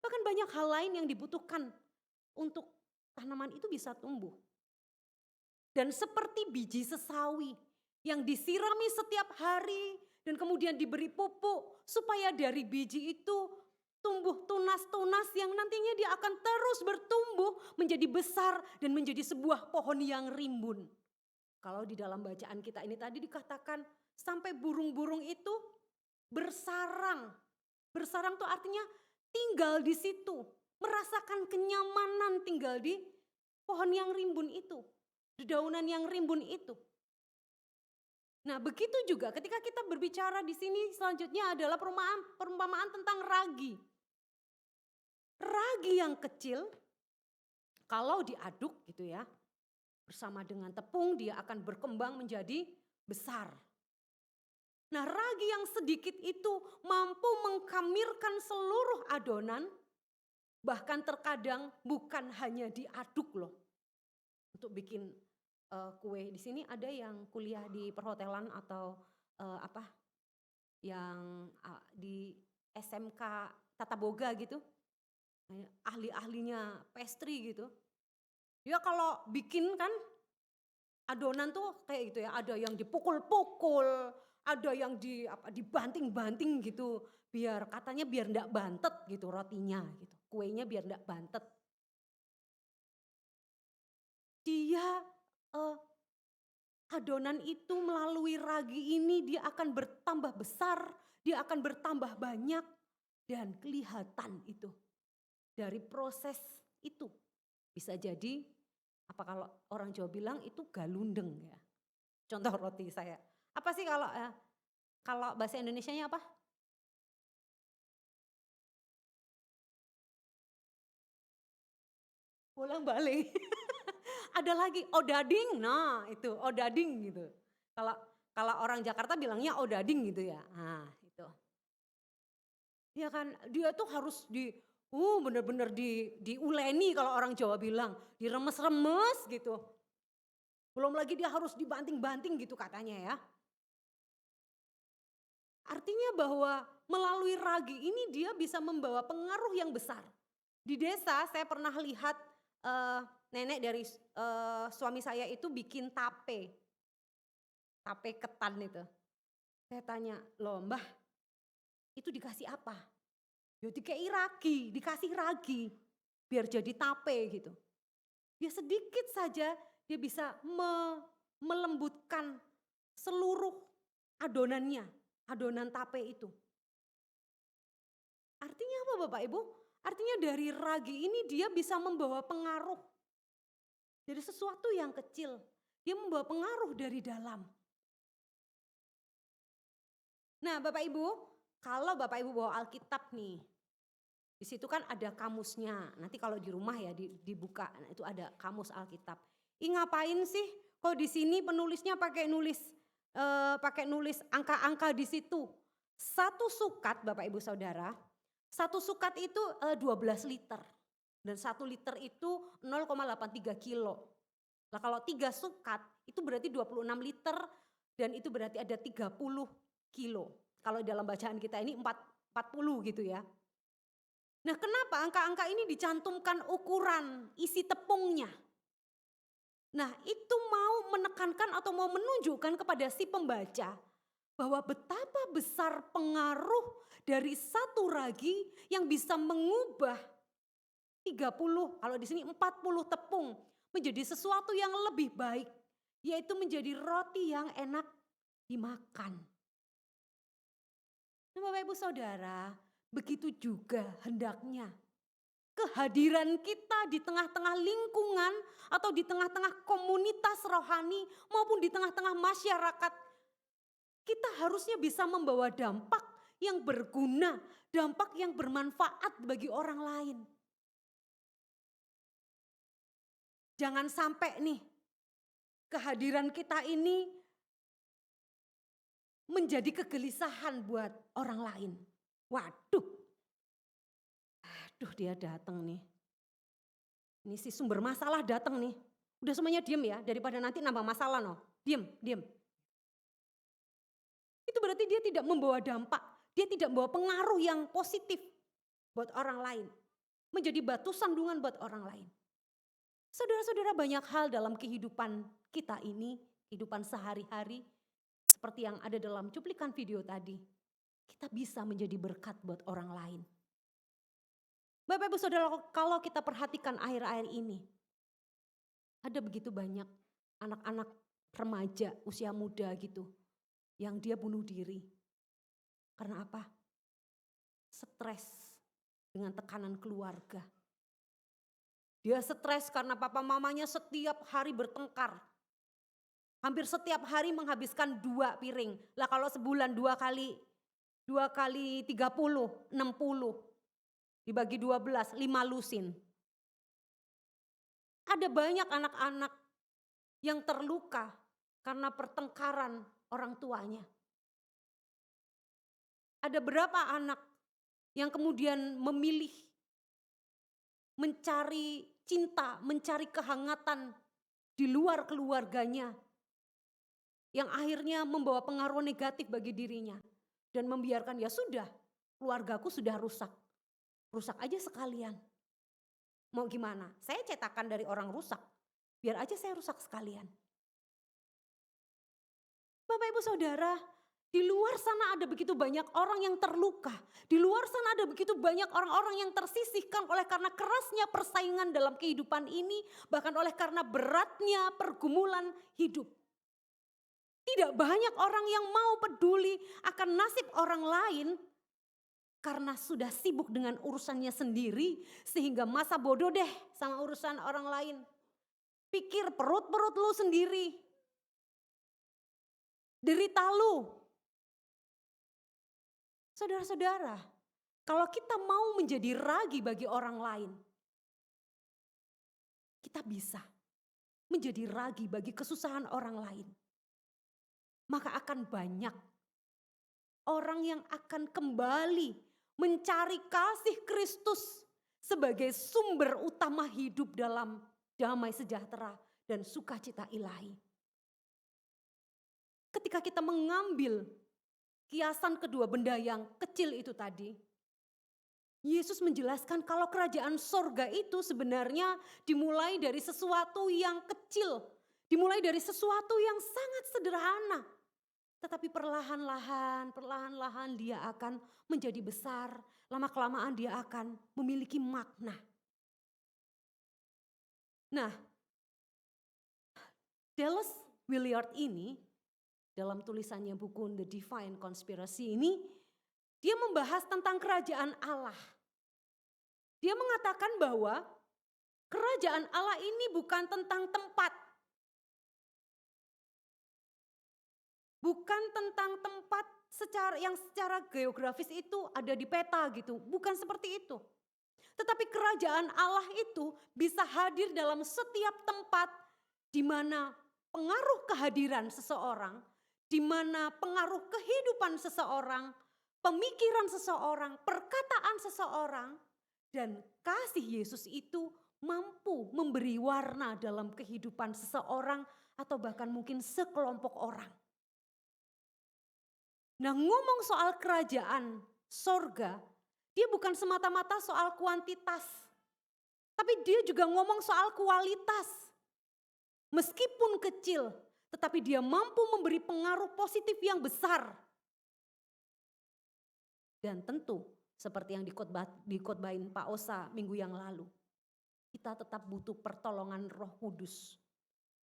Bahkan banyak hal lain yang dibutuhkan untuk tanaman itu bisa tumbuh. Dan seperti biji sesawi yang disirami setiap hari dan kemudian diberi pupuk supaya dari biji itu tumbuh tunas-tunas yang nantinya dia akan terus bertumbuh menjadi besar dan menjadi sebuah pohon yang rimbun. Kalau di dalam bacaan kita ini tadi dikatakan sampai burung-burung itu bersarang. Bersarang itu artinya tinggal di situ. Merasakan kenyamanan tinggal di pohon yang rimbun itu. Dedaunan yang rimbun itu. Nah begitu juga ketika kita berbicara di sini selanjutnya adalah perumpamaan tentang ragi. Ragi yang kecil kalau diaduk gitu ya bersama dengan tepung dia akan berkembang menjadi besar. Nah ragi yang sedikit itu mampu mengkamirkan seluruh adonan bahkan terkadang bukan hanya diaduk loh untuk bikin kue. Di sini ada yang kuliah di perhotelan atau yang di SMK Tata Boga gitu. Ahli-ahlinya pastry gitu. Dia kalau bikin kan adonan tuh kayak gitu ya, ada yang dipukul-pukul, ada yang dibanting-banting gitu, biar katanya biar enggak bantet gitu rotinya gitu. Kuenya biar enggak bantet. Dia adonan itu melalui ragi ini dia akan bertambah besar, dia akan bertambah banyak dan kelihatan itu. Dari proses itu bisa jadi apa kalau orang Jawa bilang itu galundeng ya. Contoh roti saya. Apa sih kalau bahasa Indonesianya apa? Bolang-balik. Ada lagi odading. Nah, itu odading gitu. Kalau orang Jakarta bilangnya odading gitu ya. Nah, itu. Ya kan, dia tuh harus bener-bener diuleni kalau orang Jawa bilang. Diremes-remes gitu. Belum lagi dia harus dibanting-banting gitu katanya ya. Artinya bahwa melalui ragi ini dia bisa membawa pengaruh yang besar. Di desa saya pernah lihat nenek dari suami saya itu bikin tape. Tape ketan itu. Saya tanya, loh Mbah itu dikasih apa? Ya dikasih ragi biar jadi tape gitu. Ya sedikit saja dia bisa melembutkan seluruh adonannya, adonan tape itu. Artinya apa Bapak Ibu? Artinya dari ragi ini dia bisa membawa pengaruh. Dari sesuatu yang kecil, dia membawa pengaruh dari dalam. Nah Bapak Ibu, kalau Bapak Ibu bawa Alkitab nih, di situ kan ada kamusnya. Nanti kalau di rumah ya dibuka, nah itu ada kamus Alkitab. Ngapain sih? Kok di sini penulisnya pakai nulis angka-angka di situ? Satu sukat Bapak Ibu Saudara, satu sukat itu 12 liter. Dan 1 liter itu 0,83 kilo. Nah kalau 3 sukat itu berarti 26 liter dan itu berarti ada 30 kilo. Kalau dalam bacaan kita ini 40 gitu ya. Nah kenapa angka-angka ini dicantumkan ukuran isi tepungnya? Nah itu mau menekankan atau mau menunjukkan kepada si pembaca bahwa betapa besar pengaruh dari satu ragi yang bisa mengubah 30, kalau di sini 40 tepung menjadi sesuatu yang lebih baik, yaitu menjadi roti yang enak dimakan. Nah, Bapak Ibu Saudara, begitu juga hendaknya kehadiran kita di tengah-tengah lingkungan atau di tengah-tengah komunitas rohani maupun di tengah-tengah masyarakat. Kita harusnya bisa membawa dampak yang berguna, dampak yang bermanfaat bagi orang lain. Jangan sampai nih kehadiran kita ini menjadi kegelisahan buat orang lain. Waduh, dia datang nih. Ini si sumber masalah datang nih. Udah semuanya diem ya, daripada nanti nambah masalah no. Diem. Itu berarti dia tidak membawa dampak, dia tidak membawa pengaruh yang positif buat orang lain. Menjadi batu sandungan buat orang lain. Saudara-saudara, banyak hal dalam kehidupan kita ini, kehidupan sehari-hari, seperti yang ada dalam cuplikan video tadi. Kita bisa menjadi berkat buat orang lain. Bapak Ibu Saudara, kalau kita perhatikan akhir-akhir ini, ada begitu banyak anak-anak remaja usia muda gitu, yang dia bunuh diri. Karena apa? Stres dengan tekanan keluarga. Dia stres karena papa mamanya setiap hari bertengkar. Hampir setiap hari menghabiskan 2 piring. Lah kalau sebulan 2 kali 30, 60. Dibagi 12, 5 lusin. Ada banyak anak-anak yang terluka karena pertengkaran orang tuanya. Ada berapa anak yang kemudian memilih mencari cinta, mencari kehangatan di luar keluarganya, yang akhirnya membawa pengaruh negatif bagi dirinya dan membiarkan ya sudah, keluargaku sudah rusak. Rusak aja sekalian. Mau gimana? Saya cetakan dari orang rusak, biar aja saya rusak sekalian. Bapak Ibu Saudara, di luar sana ada begitu banyak orang yang terluka. Di luar sana ada begitu banyak orang-orang yang tersisihkan oleh karena kerasnya persaingan dalam kehidupan ini, bahkan oleh karena beratnya pergumulan hidup. Tidak banyak orang yang mau peduli akan nasib orang lain karena sudah sibuk dengan urusannya sendiri, sehingga masa bodoh deh sama urusan orang lain. Pikir perut-perut lu sendiri. Derita lu. Saudara-saudara, kalau kita mau menjadi ragi bagi orang lain, kita bisa menjadi ragi bagi kesusahan orang lain. Maka akan banyak orang yang akan kembali mencari kasih Kristus sebagai sumber utama hidup dalam damai sejahtera dan sukacita ilahi. Ketika kita mengambil kiasan kedua benda yang kecil itu tadi, Yesus menjelaskan kalau kerajaan sorga itu sebenarnya dimulai dari sesuatu yang kecil, dimulai dari sesuatu yang sangat sederhana. Tetapi perlahan-lahan dia akan menjadi besar, lama-kelamaan dia akan memiliki makna. Nah, Dallas Willard ini, dalam tulisannya buku The Divine Conspiracy ini, dia membahas tentang kerajaan Allah. Dia mengatakan bahwa kerajaan Allah ini bukan tentang tempat. Bukan tentang tempat secara geografis itu ada di peta gitu. Bukan seperti itu. Tetapi kerajaan Allah itu bisa hadir dalam setiap tempat di mana pengaruh kehadiran seseorang, di mana pengaruh kehidupan seseorang pemikiran seseorang, perkataan seseorang, dan kasih Yesus itu mampu memberi warna dalam kehidupan seseorang atau bahkan mungkin sekelompok orang. Nah, ngomong soal kerajaan sorga, dia bukan semata-mata soal kuantitas, tapi dia juga ngomong soal kualitas. Meskipun kecil, tetapi dia mampu memberi pengaruh positif yang besar. Dan tentu seperti yang dikotbahin Pak Osa minggu yang lalu, kita tetap butuh pertolongan Roh Kudus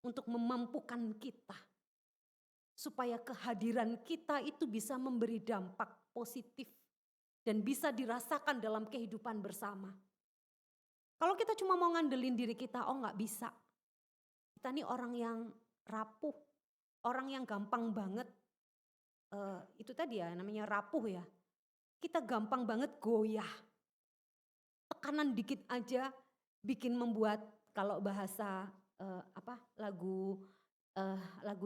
untuk memampukan kita supaya kehadiran kita itu bisa memberi dampak positif dan bisa dirasakan dalam kehidupan bersama. Kalau kita cuma mau ngandelin diri kita, oh nggak bisa. Kita nih orang yang rapuh, orang yang gampang banget, itu tadi ya namanya rapuh ya. Kita gampang banget goyah. Tekanan dikit aja bikin membuat, kalau bahasa lagu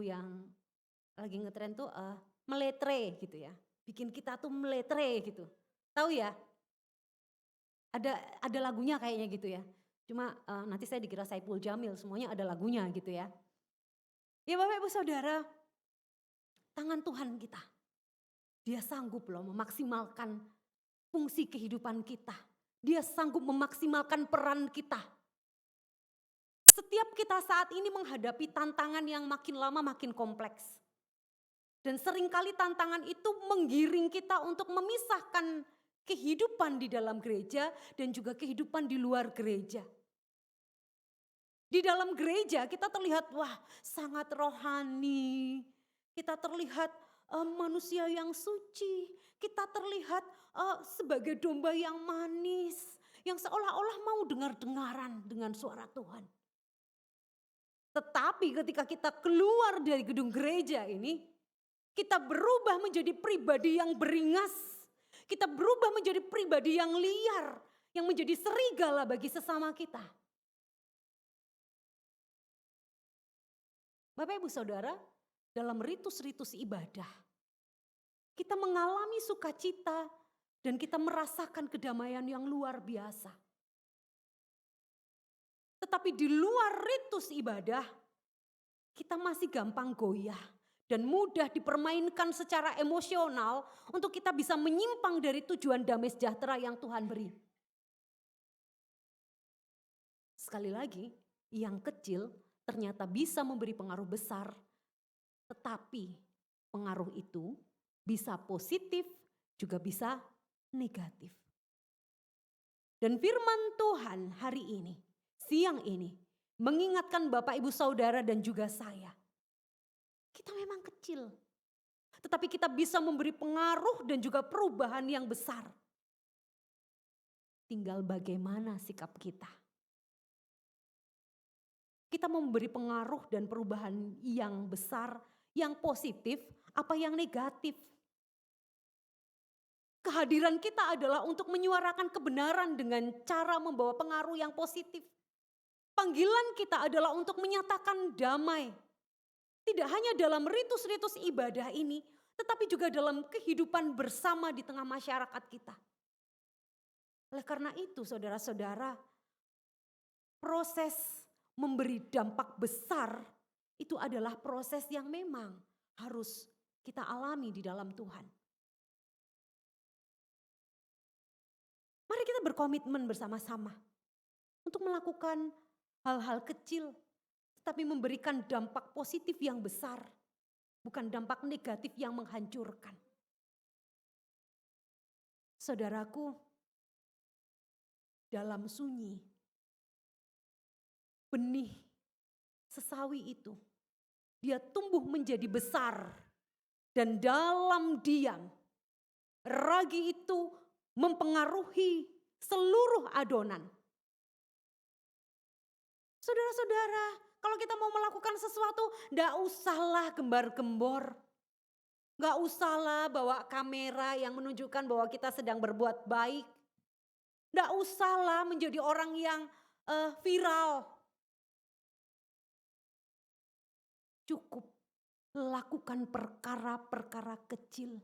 yang lagi ngetren tuh meletre gitu ya. Bikin kita tuh meletre gitu. Tahu ya? Ada lagunya kayaknya gitu ya. Cuma nanti saya dikira Saipul Jamil, semuanya ada lagunya gitu ya. Ya Bapak Ibu Saudara, tangan Tuhan kita. Dia sanggup loh memaksimalkan fungsi kehidupan kita. Dia sanggup memaksimalkan peran kita. Setiap kita saat ini menghadapi tantangan yang makin lama makin kompleks. Dan seringkali tantangan itu menggiring kita untuk memisahkan kehidupan di dalam gereja dan juga kehidupan di luar gereja. Di dalam gereja kita terlihat wah sangat rohani. Kita terlihat manusia yang suci. Kita terlihat sebagai domba yang manis. Yang seolah-olah mau dengar-dengaran dengan suara Tuhan. Tetapi ketika kita keluar dari gedung gereja ini, kita berubah menjadi pribadi yang beringas. Kita berubah menjadi pribadi yang liar. Yang menjadi serigala bagi sesama kita. Bapak Ibu Saudara, dalam ritus-ritus ibadah, kita mengalami sukacita dan kita merasakan kedamaian yang luar biasa. Tetapi di luar ritus ibadah, kita masih gampang goyah dan mudah dipermainkan secara emosional untuk kita bisa menyimpang dari tujuan damai sejahtera yang Tuhan beri. Sekali lagi, yang kecil ternyata bisa memberi pengaruh besar, tetapi pengaruh itu bisa positif, juga bisa negatif. Dan firman Tuhan hari ini, siang ini, mengingatkan Bapak Ibu Saudara dan juga saya. Kita memang kecil, tetapi kita bisa memberi pengaruh dan juga perubahan yang besar. Tinggal bagaimana sikap kita. Kita mau memberi pengaruh dan perubahan yang besar, yang positif, apa yang negatif. Kehadiran kita adalah untuk menyuarakan kebenaran dengan cara membawa pengaruh yang positif. Panggilan kita adalah untuk menyatakan damai. Tidak hanya dalam ritus-ritus ibadah ini, tetapi juga dalam kehidupan bersama di tengah masyarakat kita. Oleh karena itu saudara-saudara, proses memberi dampak besar itu adalah proses yang memang harus kita alami di dalam Tuhan. Mari kita berkomitmen bersama-sama untuk melakukan hal-hal kecil, tetapi memberikan dampak positif yang besar, bukan dampak negatif yang menghancurkan. Saudaraku, dalam sunyi, benih sesawi itu, dia tumbuh menjadi besar, dan dalam diam, ragi itu mempengaruhi seluruh adonan. Saudara-saudara, kalau kita mau melakukan sesuatu, enggak usahlah gembar-gembor. Enggak usahlah bawa kamera yang menunjukkan bahwa kita sedang berbuat baik. Enggak usahlah menjadi orang yang viral. Cukup lakukan perkara-perkara kecil.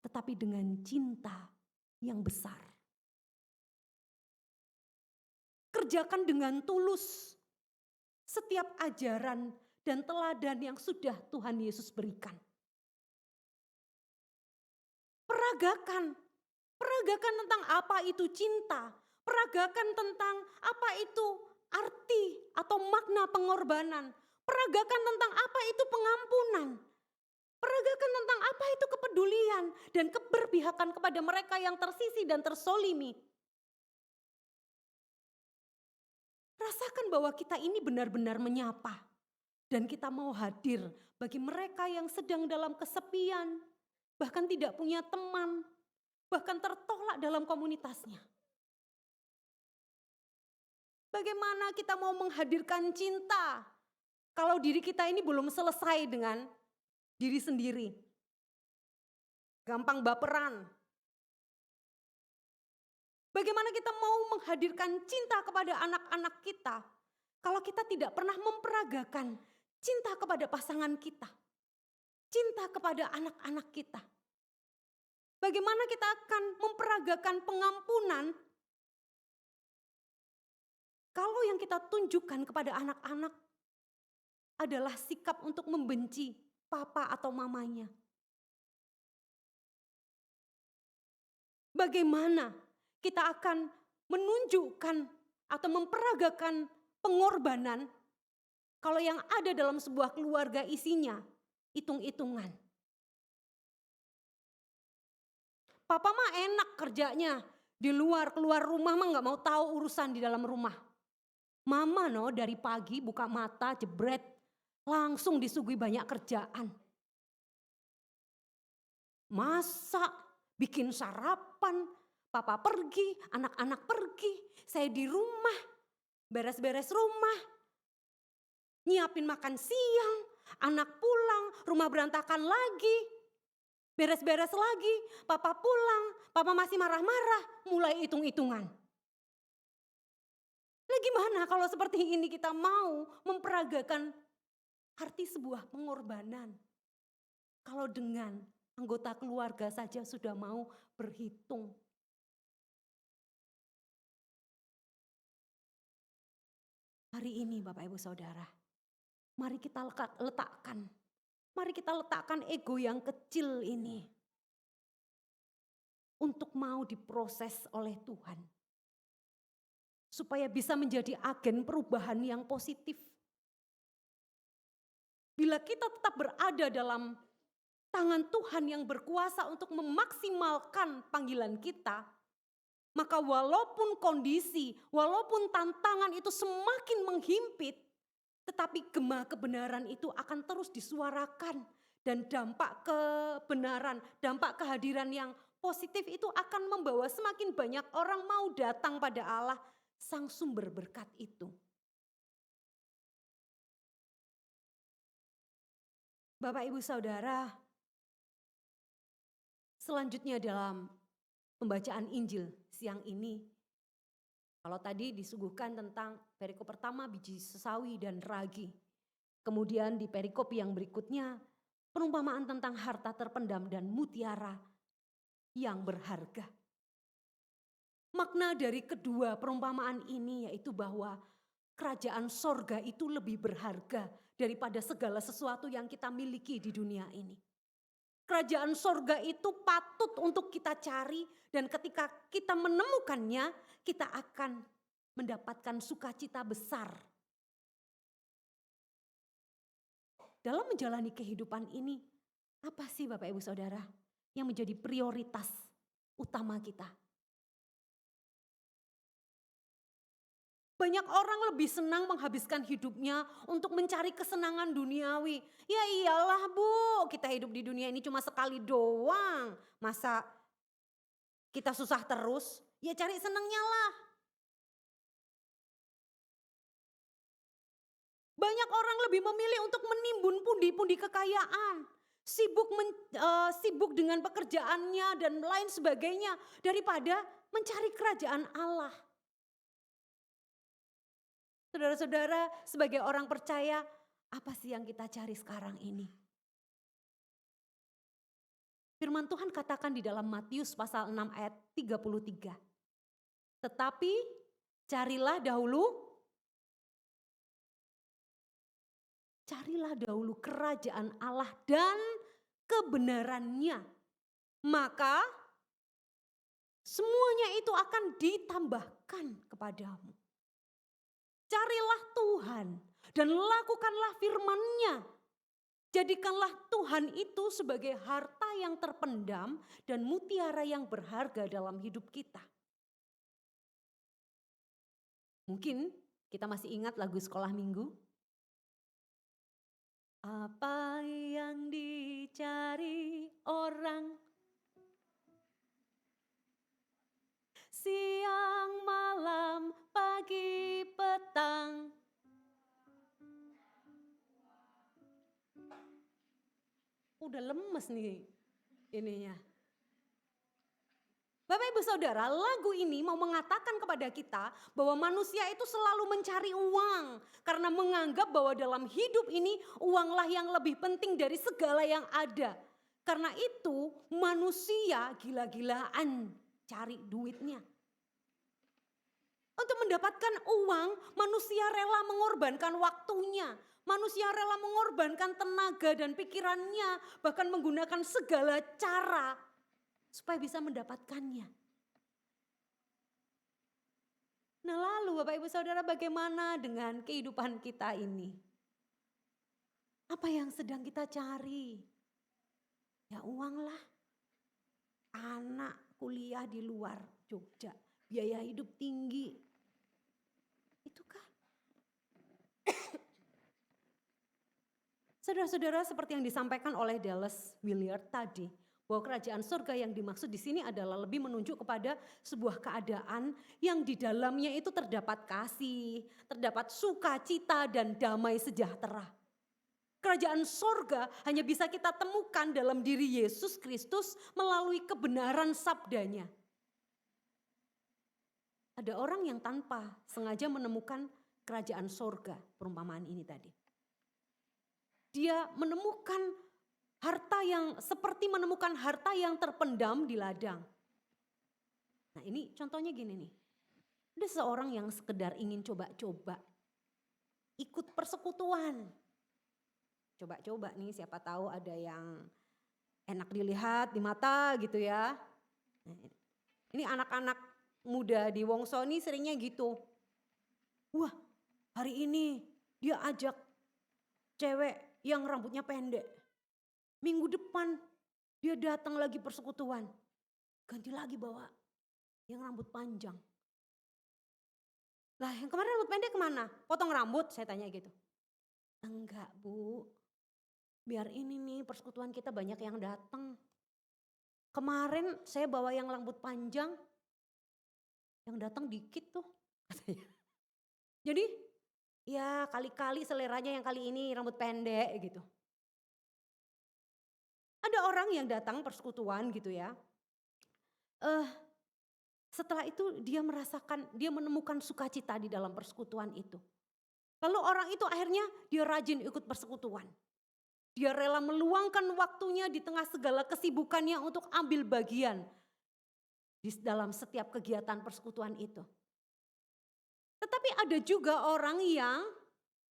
tetapi dengan cinta yang besar. Kerjakan dengan tulus setiap ajaran dan teladan yang sudah Tuhan Yesus berikan. Peragakan tentang apa itu cinta, peragakan tentang apa itu arti atau makna pengorbanan, peragakan tentang apa itu pengampunan, peragakan tentang apa itu kepedulian dan keberpihakan kepada mereka yang tersisih dan tersolimi. Rasakan bahwa kita ini benar-benar menyapa dan kita mau hadir bagi mereka yang sedang dalam kesepian, bahkan tidak punya teman, bahkan tertolak dalam komunitasnya. Bagaimana kita mau menghadirkan cinta kalau diri kita ini belum selesai dengan diri sendiri? Gampang baperan. Bagaimana kita mau menghadirkan cinta kepada anak-anak kita kalau kita tidak pernah memperagakan cinta kepada pasangan kita, cinta kepada anak-anak kita? Bagaimana kita akan memperagakan pengampunan kalau yang kita tunjukkan kepada anak-anak adalah sikap untuk membenci papa atau mamanya? Bagaimana kita akan menunjukkan atau memperagakan pengorbanan kalau yang ada dalam sebuah keluarga isinya hitung-hitungan? Papa mah enak kerjanya, di luar keluar rumah mah nggak mau tahu urusan di dalam rumah. Mama no dari pagi buka mata jebret, langsung disuguhi banyak kerjaan. Masak, bikin sarapan, papa pergi, anak-anak pergi, saya di rumah, beres-beres rumah, nyiapin makan siang, anak pulang, rumah berantakan lagi, beres-beres lagi, papa pulang, papa masih marah-marah, mulai hitung-hitungan. Nah gimana kalau seperti ini kita mau memperagakan arti sebuah pengorbanan? Kalau dengan anggota keluarga saja sudah mau berhitung. Hari ini Bapak Ibu Saudara, mari kita letakkan ego yang kecil ini untuk mau diproses oleh Tuhan. Supaya bisa menjadi agen perubahan yang positif. Bila kita tetap berada dalam tangan Tuhan yang berkuasa untuk memaksimalkan panggilan kita, maka walaupun kondisi, walaupun tantangan itu semakin menghimpit, tetapi gema kebenaran itu akan terus disuarakan. Dan dampak kebenaran, dampak kehadiran yang positif itu akan membawa semakin banyak orang mau datang pada Allah, sang sumber berkat itu. Bapak Ibu Saudara, selanjutnya dalam pembacaan Injil siang ini, kalau tadi disuguhkan tentang perikop pertama biji sesawi dan ragi. Kemudian di perikop yang berikutnya perumpamaan tentang harta terpendam dan mutiara yang berharga. Makna dari kedua perumpamaan ini yaitu bahwa kerajaan sorga itu lebih berharga daripada segala sesuatu yang kita miliki di dunia ini. Kerajaan sorga itu patut untuk kita cari dan ketika kita menemukannya, kita akan mendapatkan sukacita besar. Dalam menjalani kehidupan ini, apa sih Bapak Ibu Saudara yang menjadi prioritas utama kita? Banyak orang lebih senang menghabiskan hidupnya untuk mencari kesenangan duniawi. Ya iyalah Bu, kita hidup di dunia ini cuma sekali doang. Masa kita susah terus? Ya cari senangnya lah. Banyak orang lebih memilih untuk menimbun pundi-pundi kekayaan. Sibuk dengan pekerjaannya dan lain sebagainya daripada mencari kerajaan Allah. Saudara-saudara, sebagai orang percaya, apa sih yang kita cari sekarang ini? Firman Tuhan katakan di dalam Matius pasal 6 ayat 33. Tetapi carilah dahulu kerajaan Allah dan kebenarannya. Maka semuanya itu akan ditambahkan kepadamu. Carilah Tuhan dan lakukanlah firman-Nya. Jadikanlah Tuhan itu sebagai harta yang terpendam dan mutiara yang berharga dalam hidup kita. Mungkin kita masih ingat lagu sekolah minggu. Apa yang dicari orang siang, malam, pagi, petang. Udah lemes nih ininya. Bapak Ibu Saudara, lagu ini mau mengatakan kepada kita bahwa manusia itu selalu mencari uang. Karena menganggap bahwa dalam hidup ini uanglah yang lebih penting dari segala yang ada. Karena itu manusia gila-gilaan cari duitnya. Untuk mendapatkan uang, manusia rela mengorbankan waktunya. Manusia rela mengorbankan tenaga dan pikirannya. Bahkan menggunakan segala cara supaya bisa mendapatkannya. Nah lalu Bapak Ibu Saudara, bagaimana dengan kehidupan kita ini? Apa yang sedang kita cari? Ya uang lah. Anak kuliah di luar Jogja, biaya hidup tinggi. Itu kan. Saudara-saudara, seperti yang disampaikan oleh Dallas Willard tadi, bahwa kerajaan surga yang dimaksud di sini adalah lebih menunjuk kepada sebuah keadaan yang di dalamnya itu terdapat kasih, terdapat sukacita dan damai sejahtera. Kerajaan surga hanya bisa kita temukan dalam diri Yesus Kristus melalui kebenaran sabdanya. Ada orang yang tanpa sengaja menemukan kerajaan surga, perumpamaan ini tadi. Dia menemukan harta yang seperti menemukan harta yang terpendam di ladang. Nah ini contohnya gini nih. Ada seorang yang sekedar ingin coba-coba. Ikut persekutuan. Coba-coba nih, siapa tahu ada yang enak dilihat di mata gitu ya. Nah, ini anak-anak muda di Wongso ini seringnya gitu. Wah hari ini dia ajak cewek yang rambutnya pendek. Minggu depan dia datang lagi persekutuan. Ganti lagi bawa yang rambut panjang. Lah yang kemarin rambut pendek kemana? Potong rambut, saya tanya gitu. Enggak Bu, biar ini nih persekutuan kita banyak yang datang. Kemarin saya bawa yang rambut panjang, yang datang dikit tuh katanya. Jadi ya kali-kali seleranya yang kali ini rambut pendek gitu. Ada orang yang datang persekutuan gitu ya. Setelah itu dia menemukan sukacita di dalam persekutuan itu. Lalu orang itu akhirnya dia rajin ikut persekutuan. Dia rela meluangkan waktunya di tengah segala kesibukannya untuk ambil bagian di dalam setiap kegiatan persekutuan itu. Tetapi ada juga orang yang,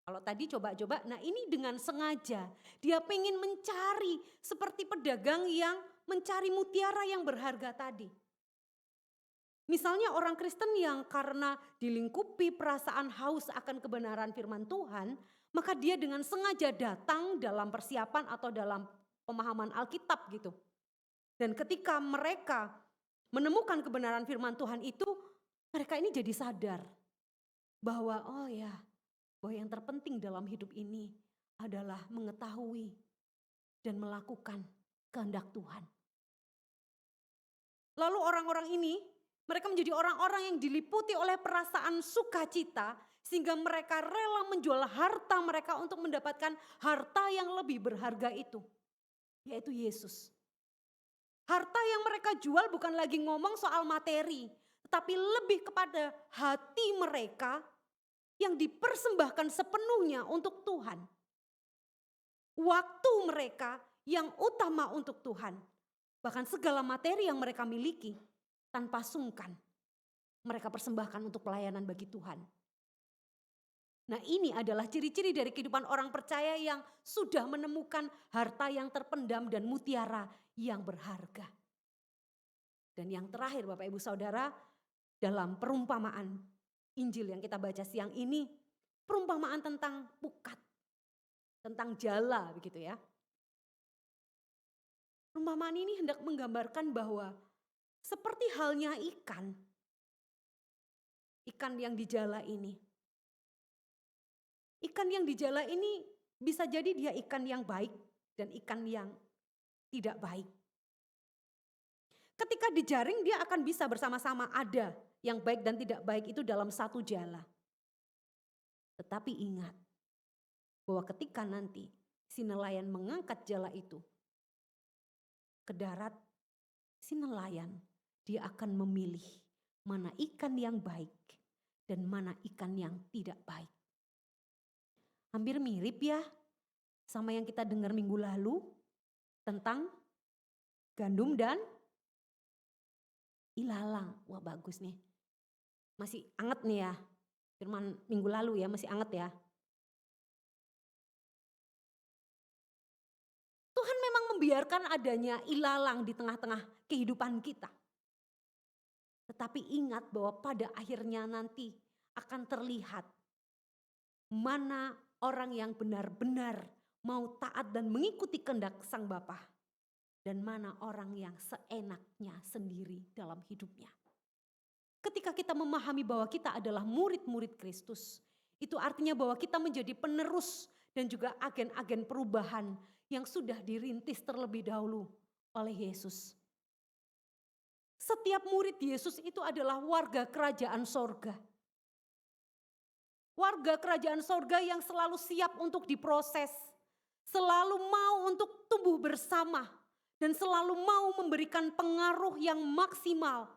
kalau tadi coba-coba, nah ini dengan sengaja. Dia pengen mencari seperti pedagang yang mencari mutiara yang berharga tadi. Misalnya orang Kristen yang karena dilingkupi perasaan haus akan kebenaran firman Tuhan, maka dia dengan sengaja datang dalam persiapan atau dalam pemahaman Alkitab gitu. Dan ketika mereka menemukan kebenaran firman Tuhan itu, mereka ini jadi sadar bahwa oh ya, bahwa yang terpenting dalam hidup ini adalah mengetahui dan melakukan kehendak Tuhan. Lalu orang-orang ini, mereka menjadi orang-orang yang diliputi oleh perasaan sukacita sehingga mereka rela menjual harta mereka untuk mendapatkan harta yang lebih berharga itu, yaitu Yesus. Harta yang mereka jual bukan lagi ngomong soal materi, tetapi lebih kepada hati mereka yang dipersembahkan sepenuhnya untuk Tuhan. Waktu mereka yang utama untuk Tuhan. Bahkan segala materi yang mereka miliki tanpa sungkan mereka persembahkan untuk pelayanan bagi Tuhan. Nah, ini adalah ciri-ciri dari kehidupan orang percaya yang sudah menemukan harta yang terpendam dan mutiara yang berharga. Dan yang terakhir Bapak Ibu Saudara, dalam perumpamaan Injil yang kita baca siang ini, perumpamaan tentang pukat, tentang jala begitu ya. Perumpamaan ini hendak menggambarkan bahwa seperti halnya ikan yang dijala ini. Ikan yang dijala ini bisa jadi dia ikan yang baik dan ikan yang tidak baik. Ketika dijaring dia akan bisa bersama-sama ada yang baik dan tidak baik itu dalam satu jala. Tetapi ingat bahwa ketika nanti si nelayan mengangkat jala itu ke darat, si nelayan dia akan memilih mana ikan yang baik dan mana ikan yang tidak baik. Hampir mirip ya sama yang kita dengar minggu lalu tentang gandum dan ilalang. Wah bagus nih. Masih anget nih ya. Firman minggu lalu ya masih anget ya. Tuhan memang membiarkan adanya ilalang di tengah-tengah kehidupan kita. Tetapi ingat bahwa pada akhirnya nanti akan terlihat mana orang yang benar-benar mau taat dan mengikuti kehendak Sang Bapa. Dan mana orang yang seenaknya sendiri dalam hidupnya. Ketika kita memahami bahwa kita adalah murid-murid Kristus, itu artinya bahwa kita menjadi penerus dan juga agen-agen perubahan yang sudah dirintis terlebih dahulu oleh Yesus. Setiap murid Yesus itu adalah warga kerajaan sorga. Warga kerajaan sorga yang selalu siap untuk diproses, selalu mau untuk tumbuh bersama, dan selalu mau memberikan pengaruh yang maksimal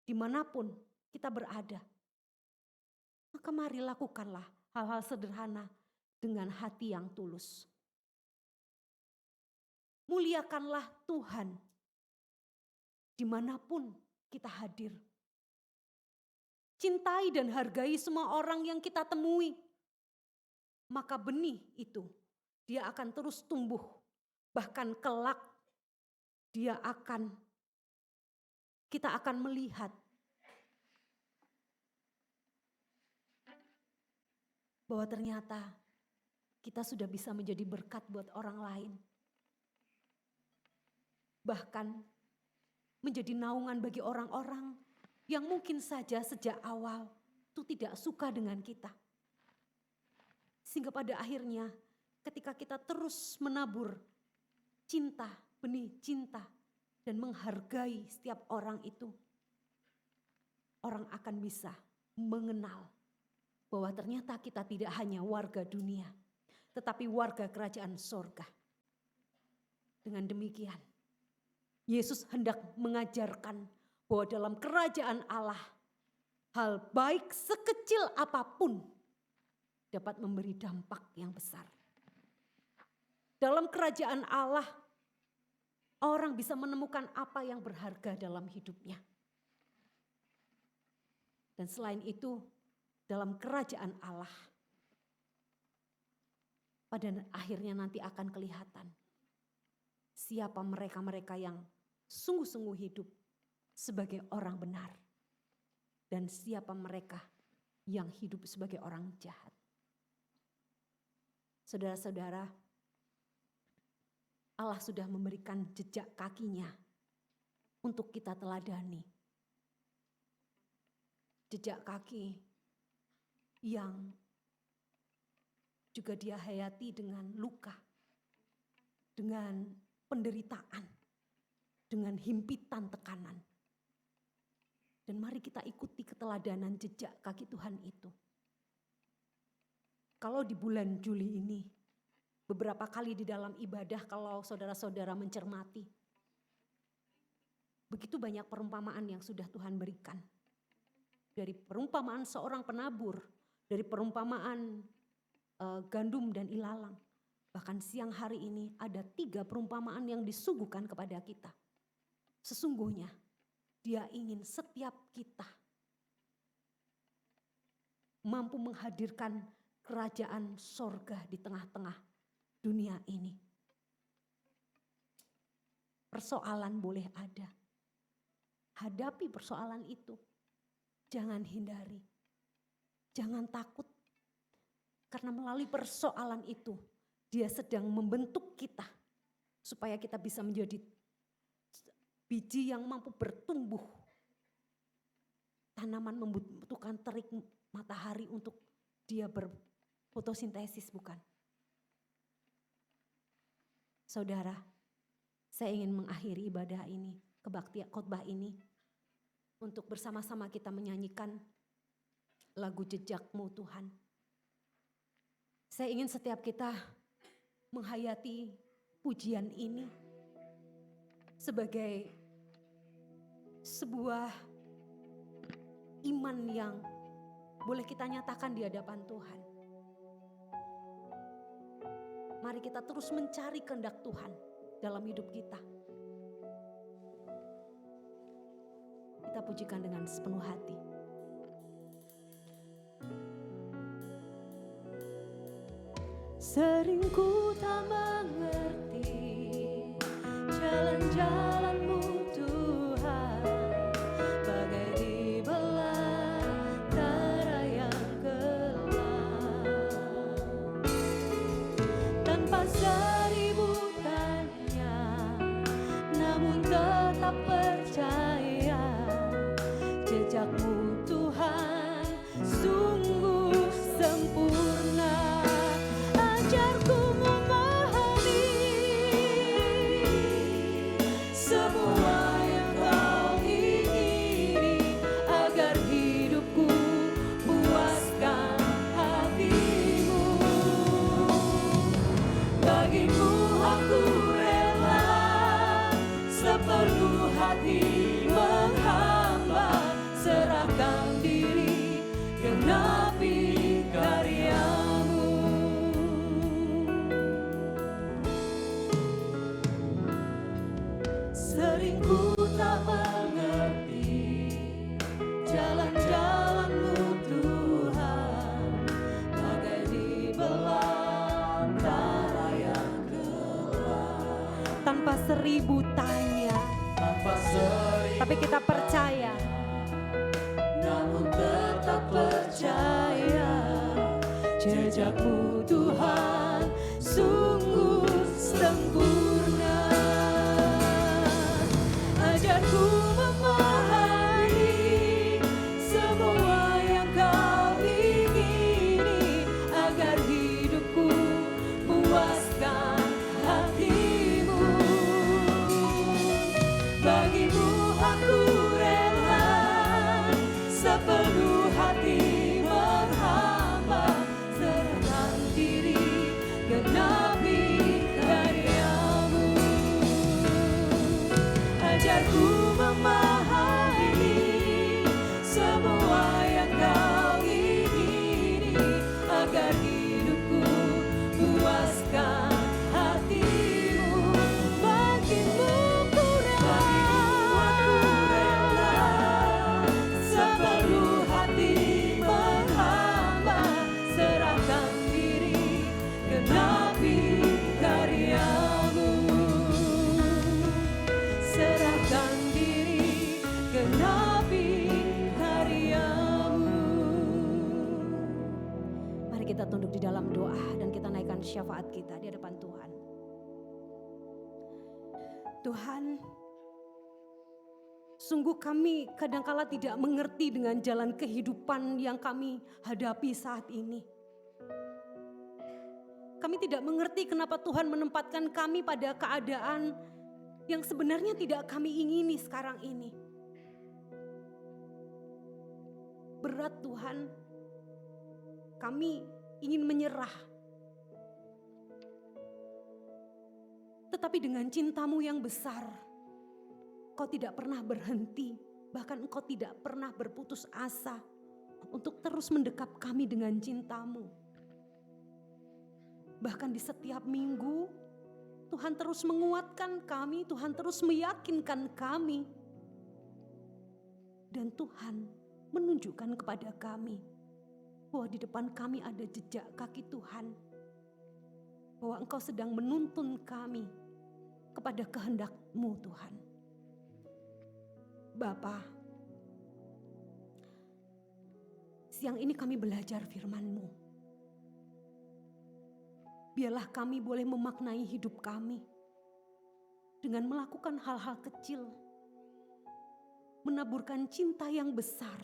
dimanapun kita berada. Maka mari lakukanlah hal-hal sederhana dengan hati yang tulus. Muliakanlah Tuhan dimanapun kita hadir. Cintai dan hargai semua orang yang kita temui. Maka benih itu dia akan terus tumbuh. Bahkan kelak kita akan melihat bahwa ternyata kita sudah bisa menjadi berkat buat orang lain. Bahkan menjadi naungan bagi orang-orang yang mungkin saja sejak awal itu tidak suka dengan kita. Sehingga pada akhirnya ketika kita terus menabur cinta, benih cinta, dan menghargai setiap orang itu, orang akan bisa mengenal bahwa ternyata kita tidak hanya warga dunia, tetapi warga kerajaan sorga. Dengan demikian, Yesus hendak mengajarkan bahwa dalam kerajaan Allah, hal baik sekecil apapun dapat memberi dampak yang besar. Dalam kerajaan Allah, orang bisa menemukan apa yang berharga dalam hidupnya. Dan selain itu, dalam kerajaan Allah, pada akhirnya nanti akan kelihatan siapa mereka-mereka yang sungguh-sungguh hidup sebagai orang benar. Dan siapa mereka yang hidup sebagai orang jahat. Saudara-saudara, Allah sudah memberikan jejak kakinya untuk kita teladani. Jejak kaki yang juga dia hayati dengan luka, dengan penderitaan, dengan himpitan tekanan. Dan mari kita ikuti keteladanan jejak kaki Tuhan itu. Kalau di bulan Juli ini, beberapa kali di dalam ibadah kalau saudara-saudara mencermati, begitu banyak perumpamaan yang sudah Tuhan berikan. Dari perumpamaan seorang penabur, dari perumpamaan gandum dan ilalang, Bahkan siang hari ini ada 3 perumpamaan yang disuguhkan kepada kita. Sesungguhnya Dia ingin setiap kita mampu menghadirkan kerajaan sorga di tengah-tengah dunia ini. Persoalan boleh ada. Hadapi persoalan itu. Jangan hindari. Jangan takut. Karena melalui persoalan itu, Dia sedang membentuk kita. Supaya kita bisa menjadi biji yang mampu bertumbuh. Tanaman membutuhkan terik matahari untuk dia berfotosintesis, bukan? Saudara, saya ingin mengakhiri ibadah ini, kebaktian khotbah ini, untuk bersama-sama kita menyanyikan lagu Jejak-Mu Tuhan. Saya ingin setiap kita menghayati pujian ini sebagai sebuah iman yang boleh kita nyatakan di hadapan Tuhan. Mari kita terus mencari kehendak Tuhan dalam hidup kita. Kita pujikan dengan sepenuh hati. Sering ku tak mengerti jalan-jalan-Mu Tuhan, bagai di belantara yang gelap. Tanpa seribu tanya, namun tetap percaya, jejak-Mu Tuhan sungguh sempurna. Ajarku memahami semua yang Kau ingini, agar hidupku puaskan hati-Mu. Bagimu aku rela sepenuh hati menghamba, serahkan diri, genapi karya-Mu. Sering ku tak mengerti jalan-jalan-Mu Tuhan, bagai di belantara yang gelap. Tanpa seribu tanya, tapi kita percaya, namun tetap percaya, jejak-Mu Tuhan sungguh sempurna. Ajarku memahami semua yang Kau ingini, agar hidupku puaskan hati-Mu. Bagimu aku rela sepenuh hati menghamba, serahkan diri, genapi karya-Mu. Ajarku memahami semua yang Kau ingini, agar hidupku puaskan hati-Mu. Bagimu ku rela sepenuh hati menghamba, serahkan diri, genapi karya-Mu. Serahkan diri, genapi karya-Mu. Mari kita tunduk di dalam doa dan kita naikkan syafaat kita di hadapan Tuhan. Tuhan, sungguh kami kadangkala tidak mengerti dengan jalan kehidupan yang kami hadapi saat ini. Kami tidak mengerti kenapa Tuhan menempatkan kami pada keadaan yang sebenarnya tidak kami ingini sekarang ini. Berat Tuhan, kami ingin menyerah. Tetapi dengan cinta-Mu yang besar, Kau tidak pernah berhenti, bahkan Engkau tidak pernah berputus asa untuk terus mendekap kami dengan cinta-Mu. Bahkan di setiap minggu, Tuhan terus menguatkan kami, Tuhan terus meyakinkan kami. Dan Tuhan menunjukkan kepada kami bahwa di depan kami ada jejak kaki Tuhan. Bahwa Engkau sedang menuntun kami kepada kehendak-Mu Tuhan. Bapa, siang ini kami belajar firman-Mu. Biarlah kami boleh memaknai hidup kami dengan melakukan hal-hal kecil, menaburkan cinta yang besar.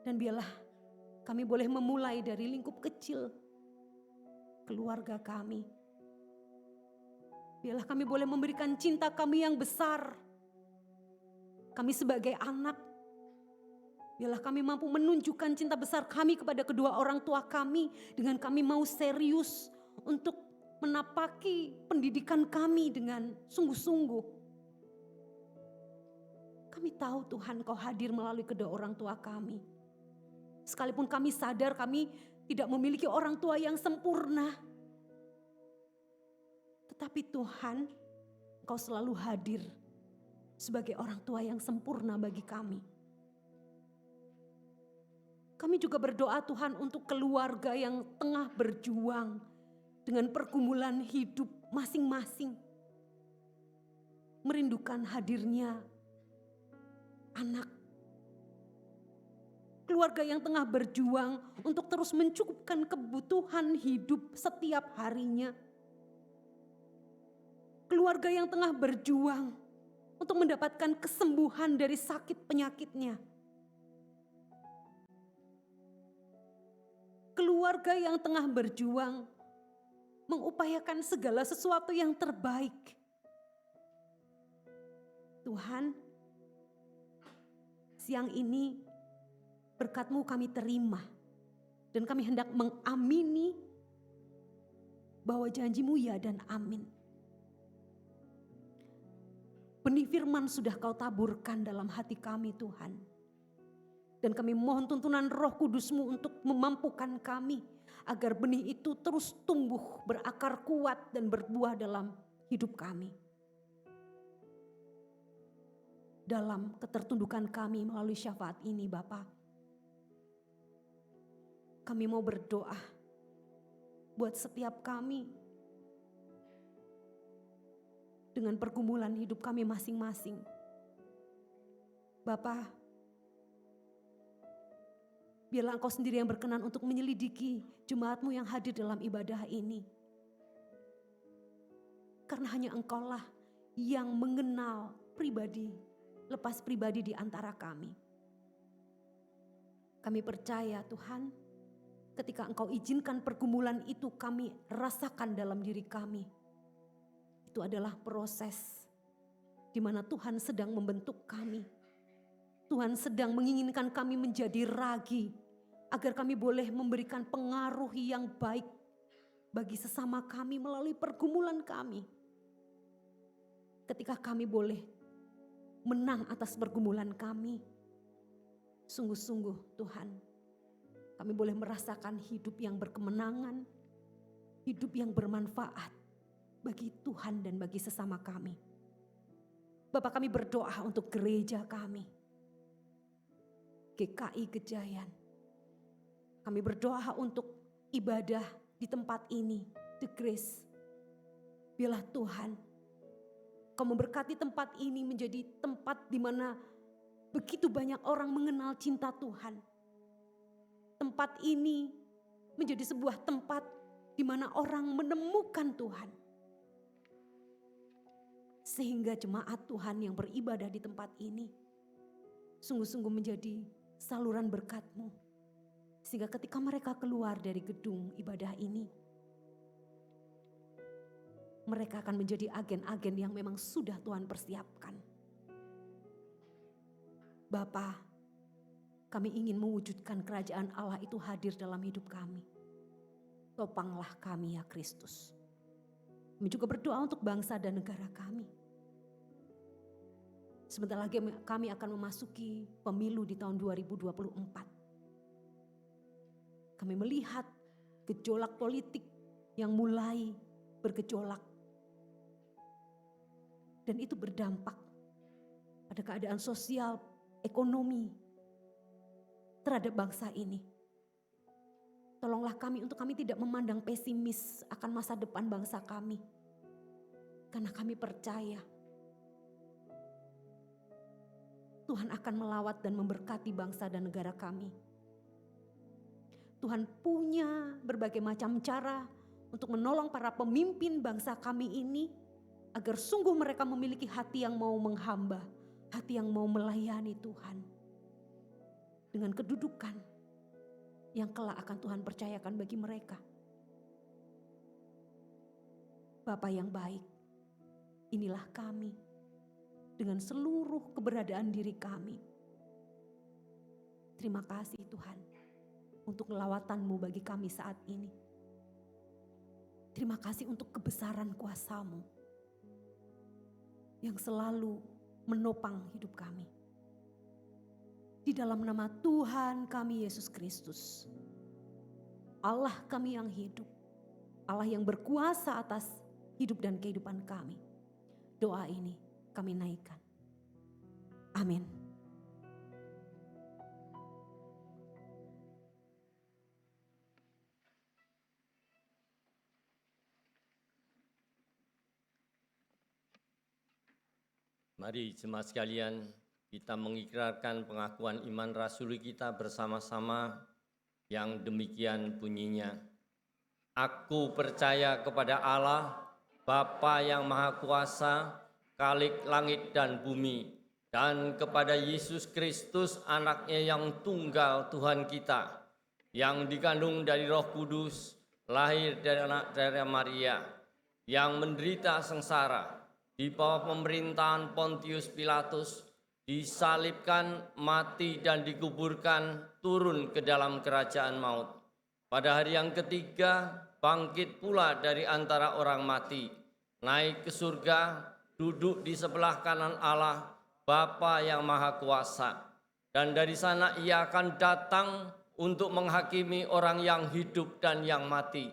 Dan biarlah kami boleh memulai dari lingkup kecil keluarga kami. Biarlah kami boleh memberikan cinta kami yang besar. Kami sebagai anak, biarlah kami mampu menunjukkan cinta besar kami kepada kedua orang tua kami dengan kami mau serius untuk menapaki pendidikan kami dengan sungguh-sungguh. Kami tahu Tuhan Kau hadir melalui kedua orang tua kami. Sekalipun kami sadar kami tidak memiliki orang tua yang sempurna. Tetapi Tuhan, Kau selalu hadir sebagai orang tua yang sempurna bagi kami. Kami juga berdoa Tuhan untuk keluarga yang tengah berjuang dengan pergumulan hidup masing-masing. Merindukan hadirnya anak. Keluarga yang tengah berjuang untuk terus mencukupkan kebutuhan hidup setiap harinya. Keluarga yang tengah berjuang untuk mendapatkan kesembuhan dari sakit penyakitnya. Keluarga yang tengah berjuang mengupayakan segala sesuatu yang terbaik. Tuhan, siang ini berkat-Mu kami terima dan kami hendak mengamini bahwa janji-Mu ya dan amin. Benih firman sudah Kau taburkan dalam hati kami Tuhan. Dan kami mohon tuntunan Roh Kudus-Mu untuk memampukan kami agar benih itu terus tumbuh, berakar kuat dan berbuah dalam hidup kami. Dalam ketertundukan kami melalui syafaat ini Bapa, kami mau berdoa buat setiap kami dengan pergumulan hidup kami masing-masing. Bapa, biarlah Engkau sendiri yang berkenan untuk menyelidiki jemaat-Mu yang hadir dalam ibadah ini. Karena hanya Engkaulah yang mengenal pribadi, lepas pribadi di antara kami. Kami percaya Tuhan, ketika Engkau izinkan pergumulan itu kami rasakan dalam diri kami. Itu adalah proses di mana Tuhan sedang membentuk kami. Tuhan sedang menginginkan kami menjadi ragi agar kami boleh memberikan pengaruh yang baik bagi sesama kami melalui pergumulan kami. Ketika kami boleh menang atas pergumulan kami, sungguh-sungguh Tuhan, kami boleh merasakan hidup yang berkemenangan, hidup yang bermanfaat bagi Tuhan dan bagi sesama kami. Bapak, kami berdoa untuk gereja kami, GKI Gejayan. Kami berdoa untuk ibadah di tempat ini, The Grace. Biarlah Tuhan, Kau memberkati tempat ini menjadi tempat di mana begitu banyak orang mengenal cinta Tuhan. Tempat ini menjadi sebuah tempat di mana orang menemukan Tuhan. Sehingga jemaat Tuhan yang beribadah di tempat ini sungguh-sungguh menjadi saluran berkat-Mu. Sehingga ketika mereka keluar dari gedung ibadah ini, mereka akan menjadi agen-agen yang memang sudah Tuhan persiapkan. Bapa, kami ingin mewujudkan kerajaan Allah itu hadir dalam hidup kami. Topanglah kami ya Kristus. Kami juga berdoa untuk bangsa dan negara kami. Sebentar lagi kami akan memasuki pemilu di tahun 2024. Kami melihat gejolak politik yang mulai bergejolak. Dan itu berdampak pada keadaan sosial, ekonomi terhadap bangsa ini. Tolonglah kami untuk kami tidak memandang pesimis akan masa depan bangsa kami. Karena kami percaya Tuhan akan melawat dan memberkati bangsa dan negara kami. Tuhan punya berbagai macam cara untuk menolong para pemimpin bangsa kami ini agar sungguh mereka memiliki hati yang mau menghamba, hati yang mau melayani Tuhan. Dengan kedudukan yang kelak akan Tuhan percayakan bagi mereka. Bapa yang baik, inilah kami dengan seluruh keberadaan diri kami. Terima kasih Tuhan untuk lawatan-Mu bagi kami saat ini. Terima kasih untuk kebesaran kuasa-Mu yang selalu menopang hidup kami. Di dalam nama Tuhan kami Yesus Kristus, Allah kami yang hidup, Allah yang berkuasa atas hidup dan kehidupan kami. Doa ini kami naikkan. Amin. Mari jemaat sekalian, kita mengikrarkan pengakuan iman rasuli kita bersama-sama yang demikian bunyinya. Aku percaya kepada Allah, Bapa yang Maha Kuasa, Khalik langit dan bumi, dan kepada Yesus Kristus anaknya yang tunggal Tuhan kita, yang dikandung dari Roh Kudus, lahir dari anak dari Maria, yang menderita sengsara, di bawah pemerintahan Pontius Pilatus, disalibkan, mati dan dikuburkan, turun ke dalam kerajaan maut. Pada hari yang ketiga, bangkit pula dari antara orang mati, naik ke surga, duduk di sebelah kanan Allah, Bapa yang Maha Kuasa. Dan dari sana Ia akan datang untuk menghakimi orang yang hidup dan yang mati.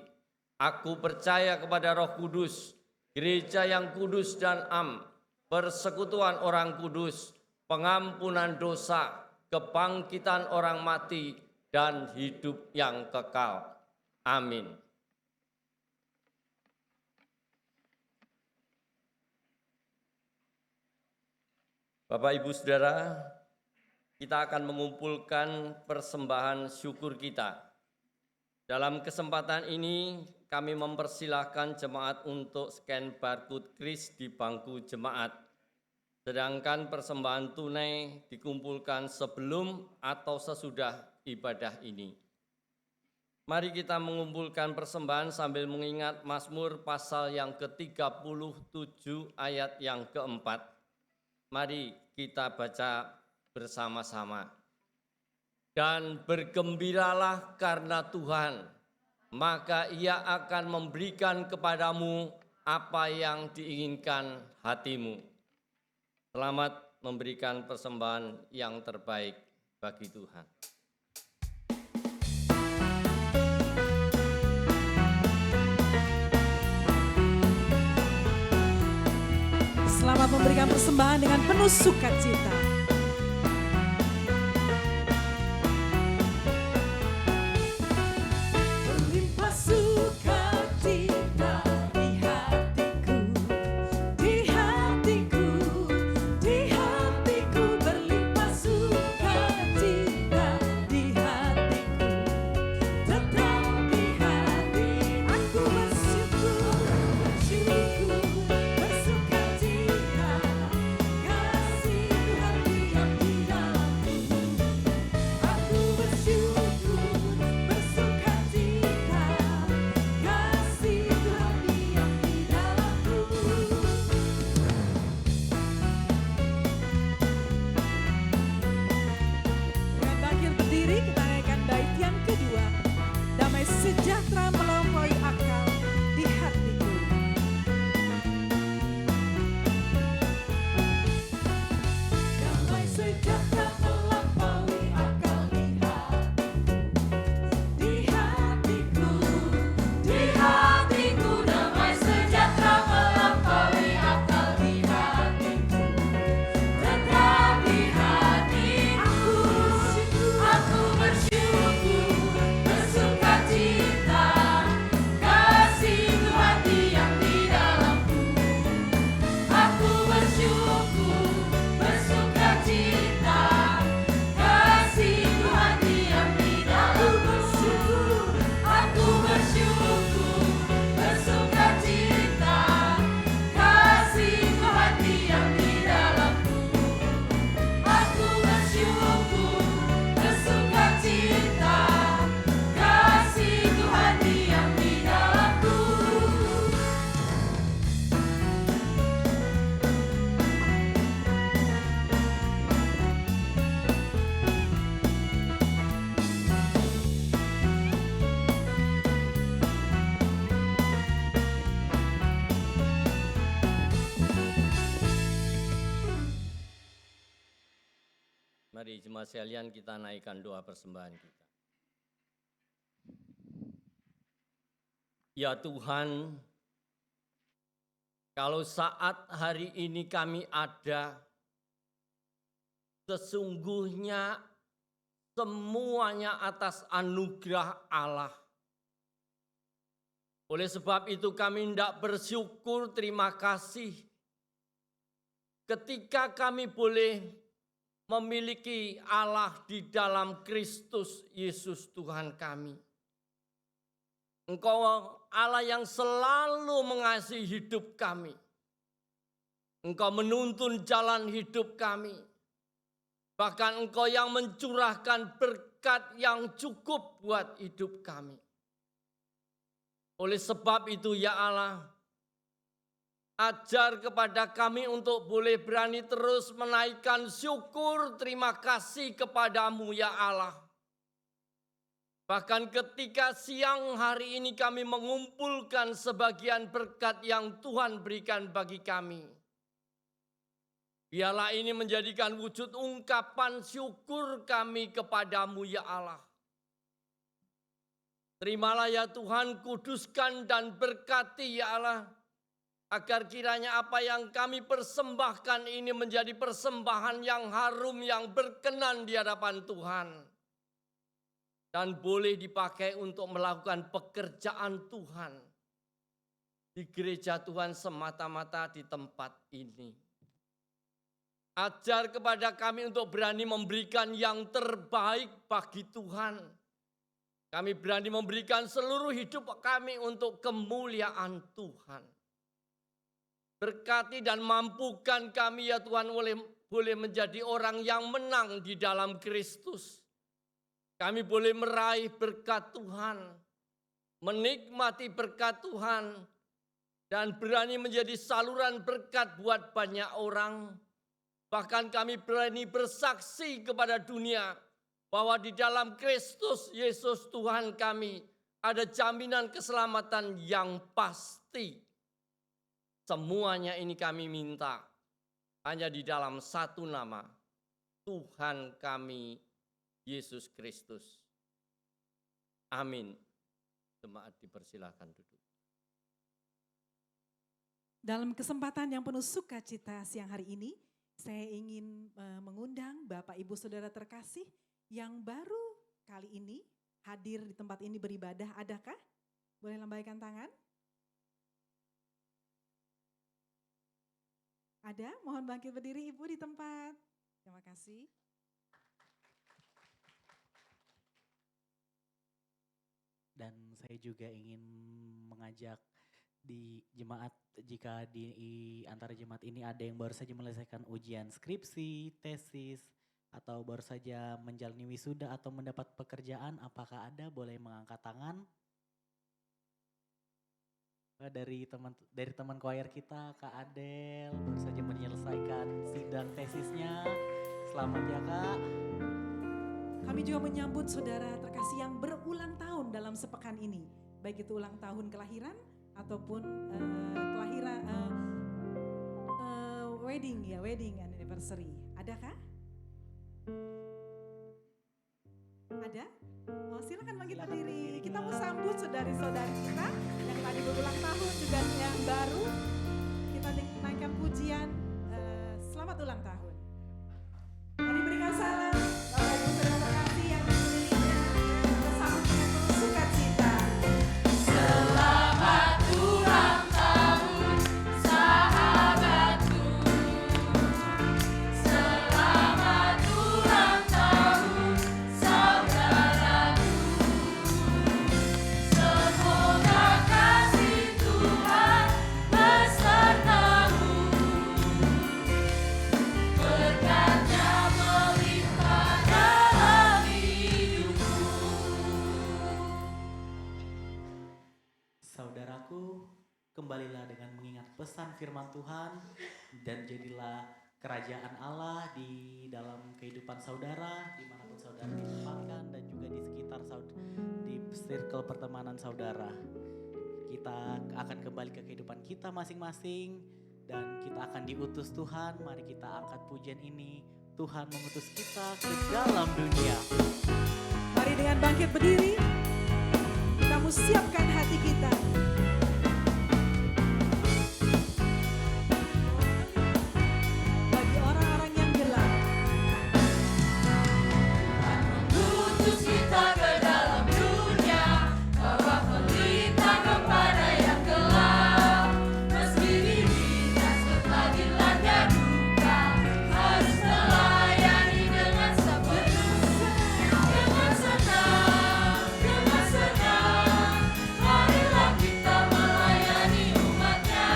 Aku percaya kepada Roh Kudus, gereja yang kudus dan am, persekutuan orang kudus, pengampunan dosa, kebangkitan orang mati, dan hidup yang kekal. Amin. Bapak, Ibu, Saudara, kita akan mengumpulkan persembahan syukur kita. Dalam kesempatan ini, kami mempersilahkan jemaat untuk scan barcode kris di bangku jemaat. Sedangkan persembahan tunai dikumpulkan sebelum atau sesudah ibadah ini. Mari kita mengumpulkan persembahan sambil mengingat Mazmur pasal yang ke-37 ayat yang keempat. Mari kita baca bersama-sama. Dan bergembiralah karena Tuhan, maka Ia akan memberikan kepadamu apa yang diinginkan hatimu. Selamat memberikan persembahan yang terbaik bagi Tuhan. Selamat memberikan persembahan dengan penuh sukacita. Berlimpah sukacita di hatiku, di hatiku, di hatiku. Berlimpah sukacita di hatiku, tetap di hati aku bersyukur, bersukacita. Kasih Tuhan Mari jemaat sekalian kita naikkan doa persembahan kita. Ya Tuhan, kalau saat hari ini kami ada, sesungguhnya semuanya atas anugerah Allah. Oleh sebab itu kami hendak bersyukur, terima kasih ketika kami boleh memiliki Allah di dalam Kristus Yesus Tuhan kami. Engkau Allah yang selalu mengasihi hidup kami. Engkau menuntun jalan hidup kami. Bahkan Engkau yang mencurahkan berkat yang cukup buat hidup kami. Oleh sebab itu ya Allah, ajar kepada kami untuk boleh berani terus menaikkan syukur terima kasih kepadamu ya Allah. Bahkan ketika siang hari ini kami mengumpulkan sebagian berkat yang Tuhan berikan bagi kami. Biarlah ini menjadikan wujud ungkapan syukur kami kepadamu ya Allah. Terimalah ya Tuhan, kuduskan dan berkati ya Allah. Agar kiranya apa yang kami persembahkan ini menjadi persembahan yang harum, yang berkenan di hadapan Tuhan. Dan boleh dipakai untuk melakukan pekerjaan Tuhan. Di gereja Tuhan semata-mata di tempat ini. Ajar kepada kami untuk berani memberikan yang terbaik bagi Tuhan. Kami berani memberikan seluruh hidup kami untuk kemuliaan Tuhan. Berkati dan mampukan kami ya Tuhan boleh menjadi orang yang menang di dalam Kristus. Kami boleh meraih berkat Tuhan, menikmati berkat Tuhan, dan berani menjadi saluran berkat buat banyak orang. Bahkan kami berani bersaksi kepada dunia bahwa di dalam Kristus Yesus Tuhan kami ada jaminan keselamatan yang pasti. Semuanya ini kami minta hanya di dalam satu nama, Tuhan kami, Yesus Kristus. Amin. Jemaat dipersilakan duduk. Dalam kesempatan yang penuh sukacita siang hari ini, saya ingin mengundang Bapak Ibu Saudara terkasih yang baru kali ini hadir di tempat ini beribadah. Adakah? Boleh lambaikan tangan? Ada? Mohon bangkit berdiri Ibu di tempat. Terima kasih. Dan saya juga ingin mengajak di jemaat, jika di antara jemaat ini ada yang baru saja menyelesaikan ujian skripsi, tesis, atau baru saja menjalani wisuda atau mendapat pekerjaan, apakah ada? Boleh mengangkat tangan. Dari teman choir kita, Kak Adel, baru saja menyelesaikan sidang tesisnya. Selamat ya Kak. Kami juga menyambut saudara terkasih yang berulang tahun dalam sepekan ini. Baik itu ulang tahun kelahiran ataupun wedding anniversary. Adakah? Ada? Oh, silakan bangkit berdiri. Kita mau sambut saudari-saudari kita yang tadi berulang tahun juga yang baru. Kita naikkan pujian selamat ulang tahun. Mari berikan salam Bapak Ibu Saudara terkasih yang memilikinya bersama dengan penuh sukacita. Selamat ulang tahun sahabatku. Selamat ulang tahun saudaraku. Semoga kasih Tuhan besertamu. Berkatnya melimpah dalam hidupmu. Saudaraku, kembalilah dengan mengingat pesan firman Tuhan dan jadilah kerajaan Allah di dalam kehidupan saudara, dimanapun saudara ditempatkan dan juga di sekitar di circle pertemanan saudara. Kita akan kembali ke kehidupan kita masing-masing dan kita akan diutus Tuhan. Mari kita angkat pujian ini. Tuhan mengutus kita ke dalam dunia. Mari dengan bangkit berdiri, kamu siapkan hati kita. Bagi orang-orang yang gelap, Utus kita ke dalam dunia, bawa pelita kepada yang gelap. Meski diminta serta dilanda duka, harus melayani dengan sepenuh. Dengan senang, marilah kita melayani umatnya.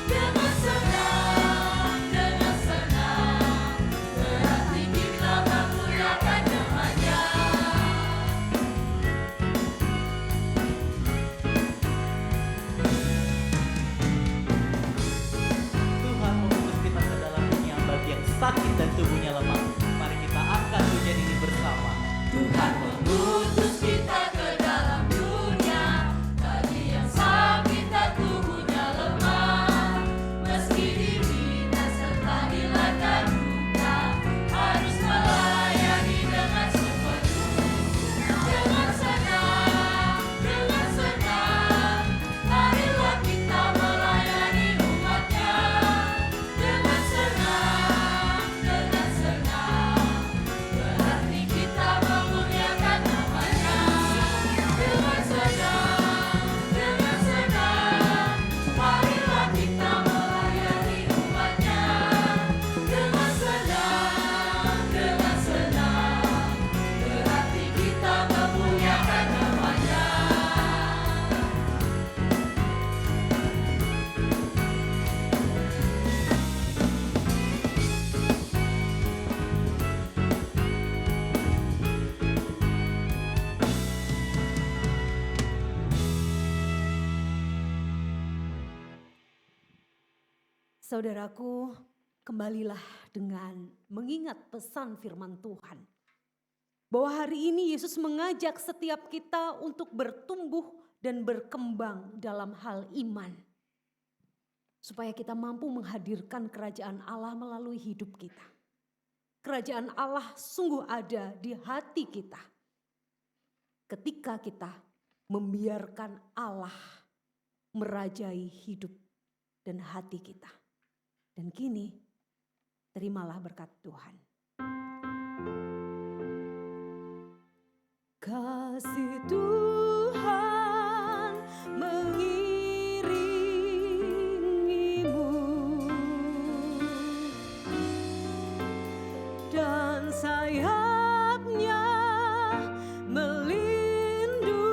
Dengan senang, berarti kita memuliakan namanya. Tuhan mengutus kita ke dalam dunia bagi yang sakit dan tubuhnya lemah. Mari kita angkat pujian ini bersama. Tuhan mengutus kita ke dalam dunia bagi yang sakit dan tubuhnya lemah. Meski dihina serta dilanda duka, harus melayani dengan sepenuh. Dengan senang, marilah kita melayani umatnya. Dengan senang, berarti kita memuliakan namanya. Dengan senang, marilah kita melayani umatnya. Dengan senang, berarti kita memuliakan namanya. Saudaraku, kembalilah dengan mengingat pesan firman Tuhan. Bahwa hari ini Yesus mengajak setiap kita untuk bertumbuh dan berkembang dalam hal iman. Supaya kita mampu menghadirkan kerajaan Allah melalui hidup kita. Kerajaan Allah sungguh ada di hati kita. Ketika kita membiarkan Allah merajai hidup dan hati kita. Dan kini, terimalah berkat Tuhan. Kasih Tuhan mengiringimu dan sayapnya melindungimu.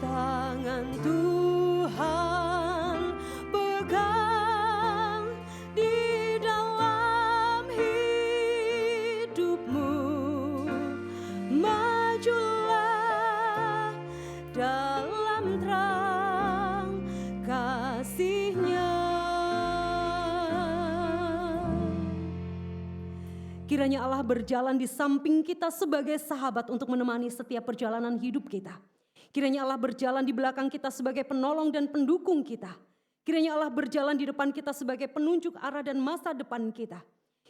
Tangan Tuhan pegang di dalam hidupmu. Majulah dalam terang kasih-Nya. Kiranya Allah berjalan di samping kita sebagai sahabat untuk menemani setiap perjalanan hidup kita. Kiranya Allah berjalan di belakang kita sebagai penolong dan pendukung kita. Kiranya Allah berjalan di depan kita sebagai penunjuk arah dan masa depan kita.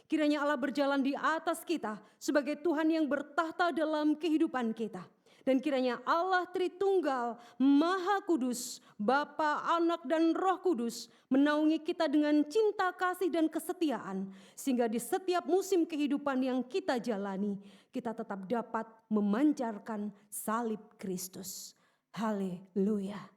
Kiranya Allah berjalan di atas kita sebagai Tuhan yang bertahta dalam kehidupan kita. Dan kiranya Allah Tritunggal, Maha Kudus, Bapa, Anak, dan Roh Kudus menaungi kita dengan cinta, kasih, dan kesetiaan. Sehingga di setiap musim kehidupan yang kita jalani, kita tetap dapat memancarkan salib Kristus. Haleluya. Haleluya.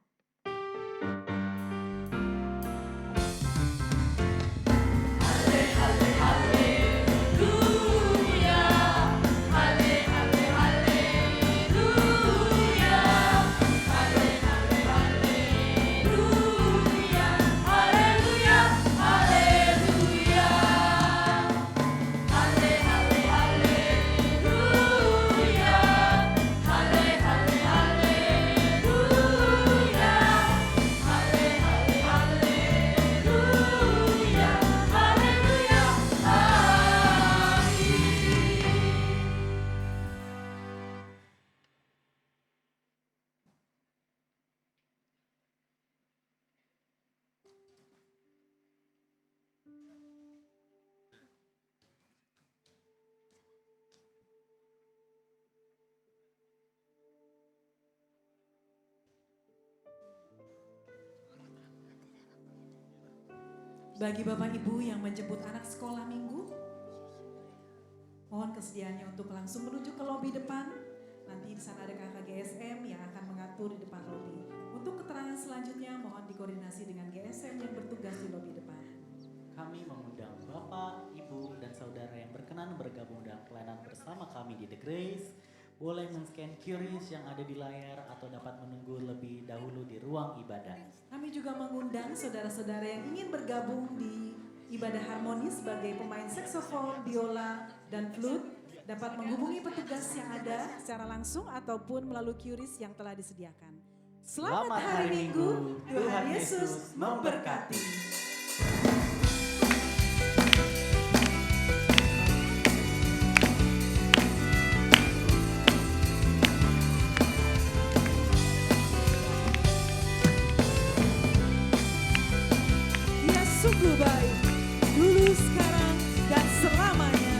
Bagi Bapak Ibu yang menjemput anak sekolah minggu, mohon kesediaannya untuk langsung menuju ke lobi depan. Nanti di sana ada kakak GSM yang akan mengatur di depan lobi. Untuk keterangan selanjutnya mohon dikoordinasi dengan GSM yang bertugas di lobi depan. Kami mengundang Bapak, Ibu, dan Saudara yang berkenan bergabung dalam pelayanan bersama kami di The Grace. Boleh men-scan QRIS yang ada di layar atau dapat menunggu lebih dahulu di ruang ibadah. Kami juga mengundang saudara-saudara yang ingin bergabung di ibadah harmoni sebagai pemain saksofon, biola, dan flute dapat menghubungi petugas yang ada secara langsung ataupun melalui QRIS yang telah disediakan. Selamat hari Minggu, Tuhan Yesus memberkati. Dia sungguh baik, dulu, sekarang, dan selamanya.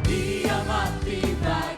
Dia mati baik.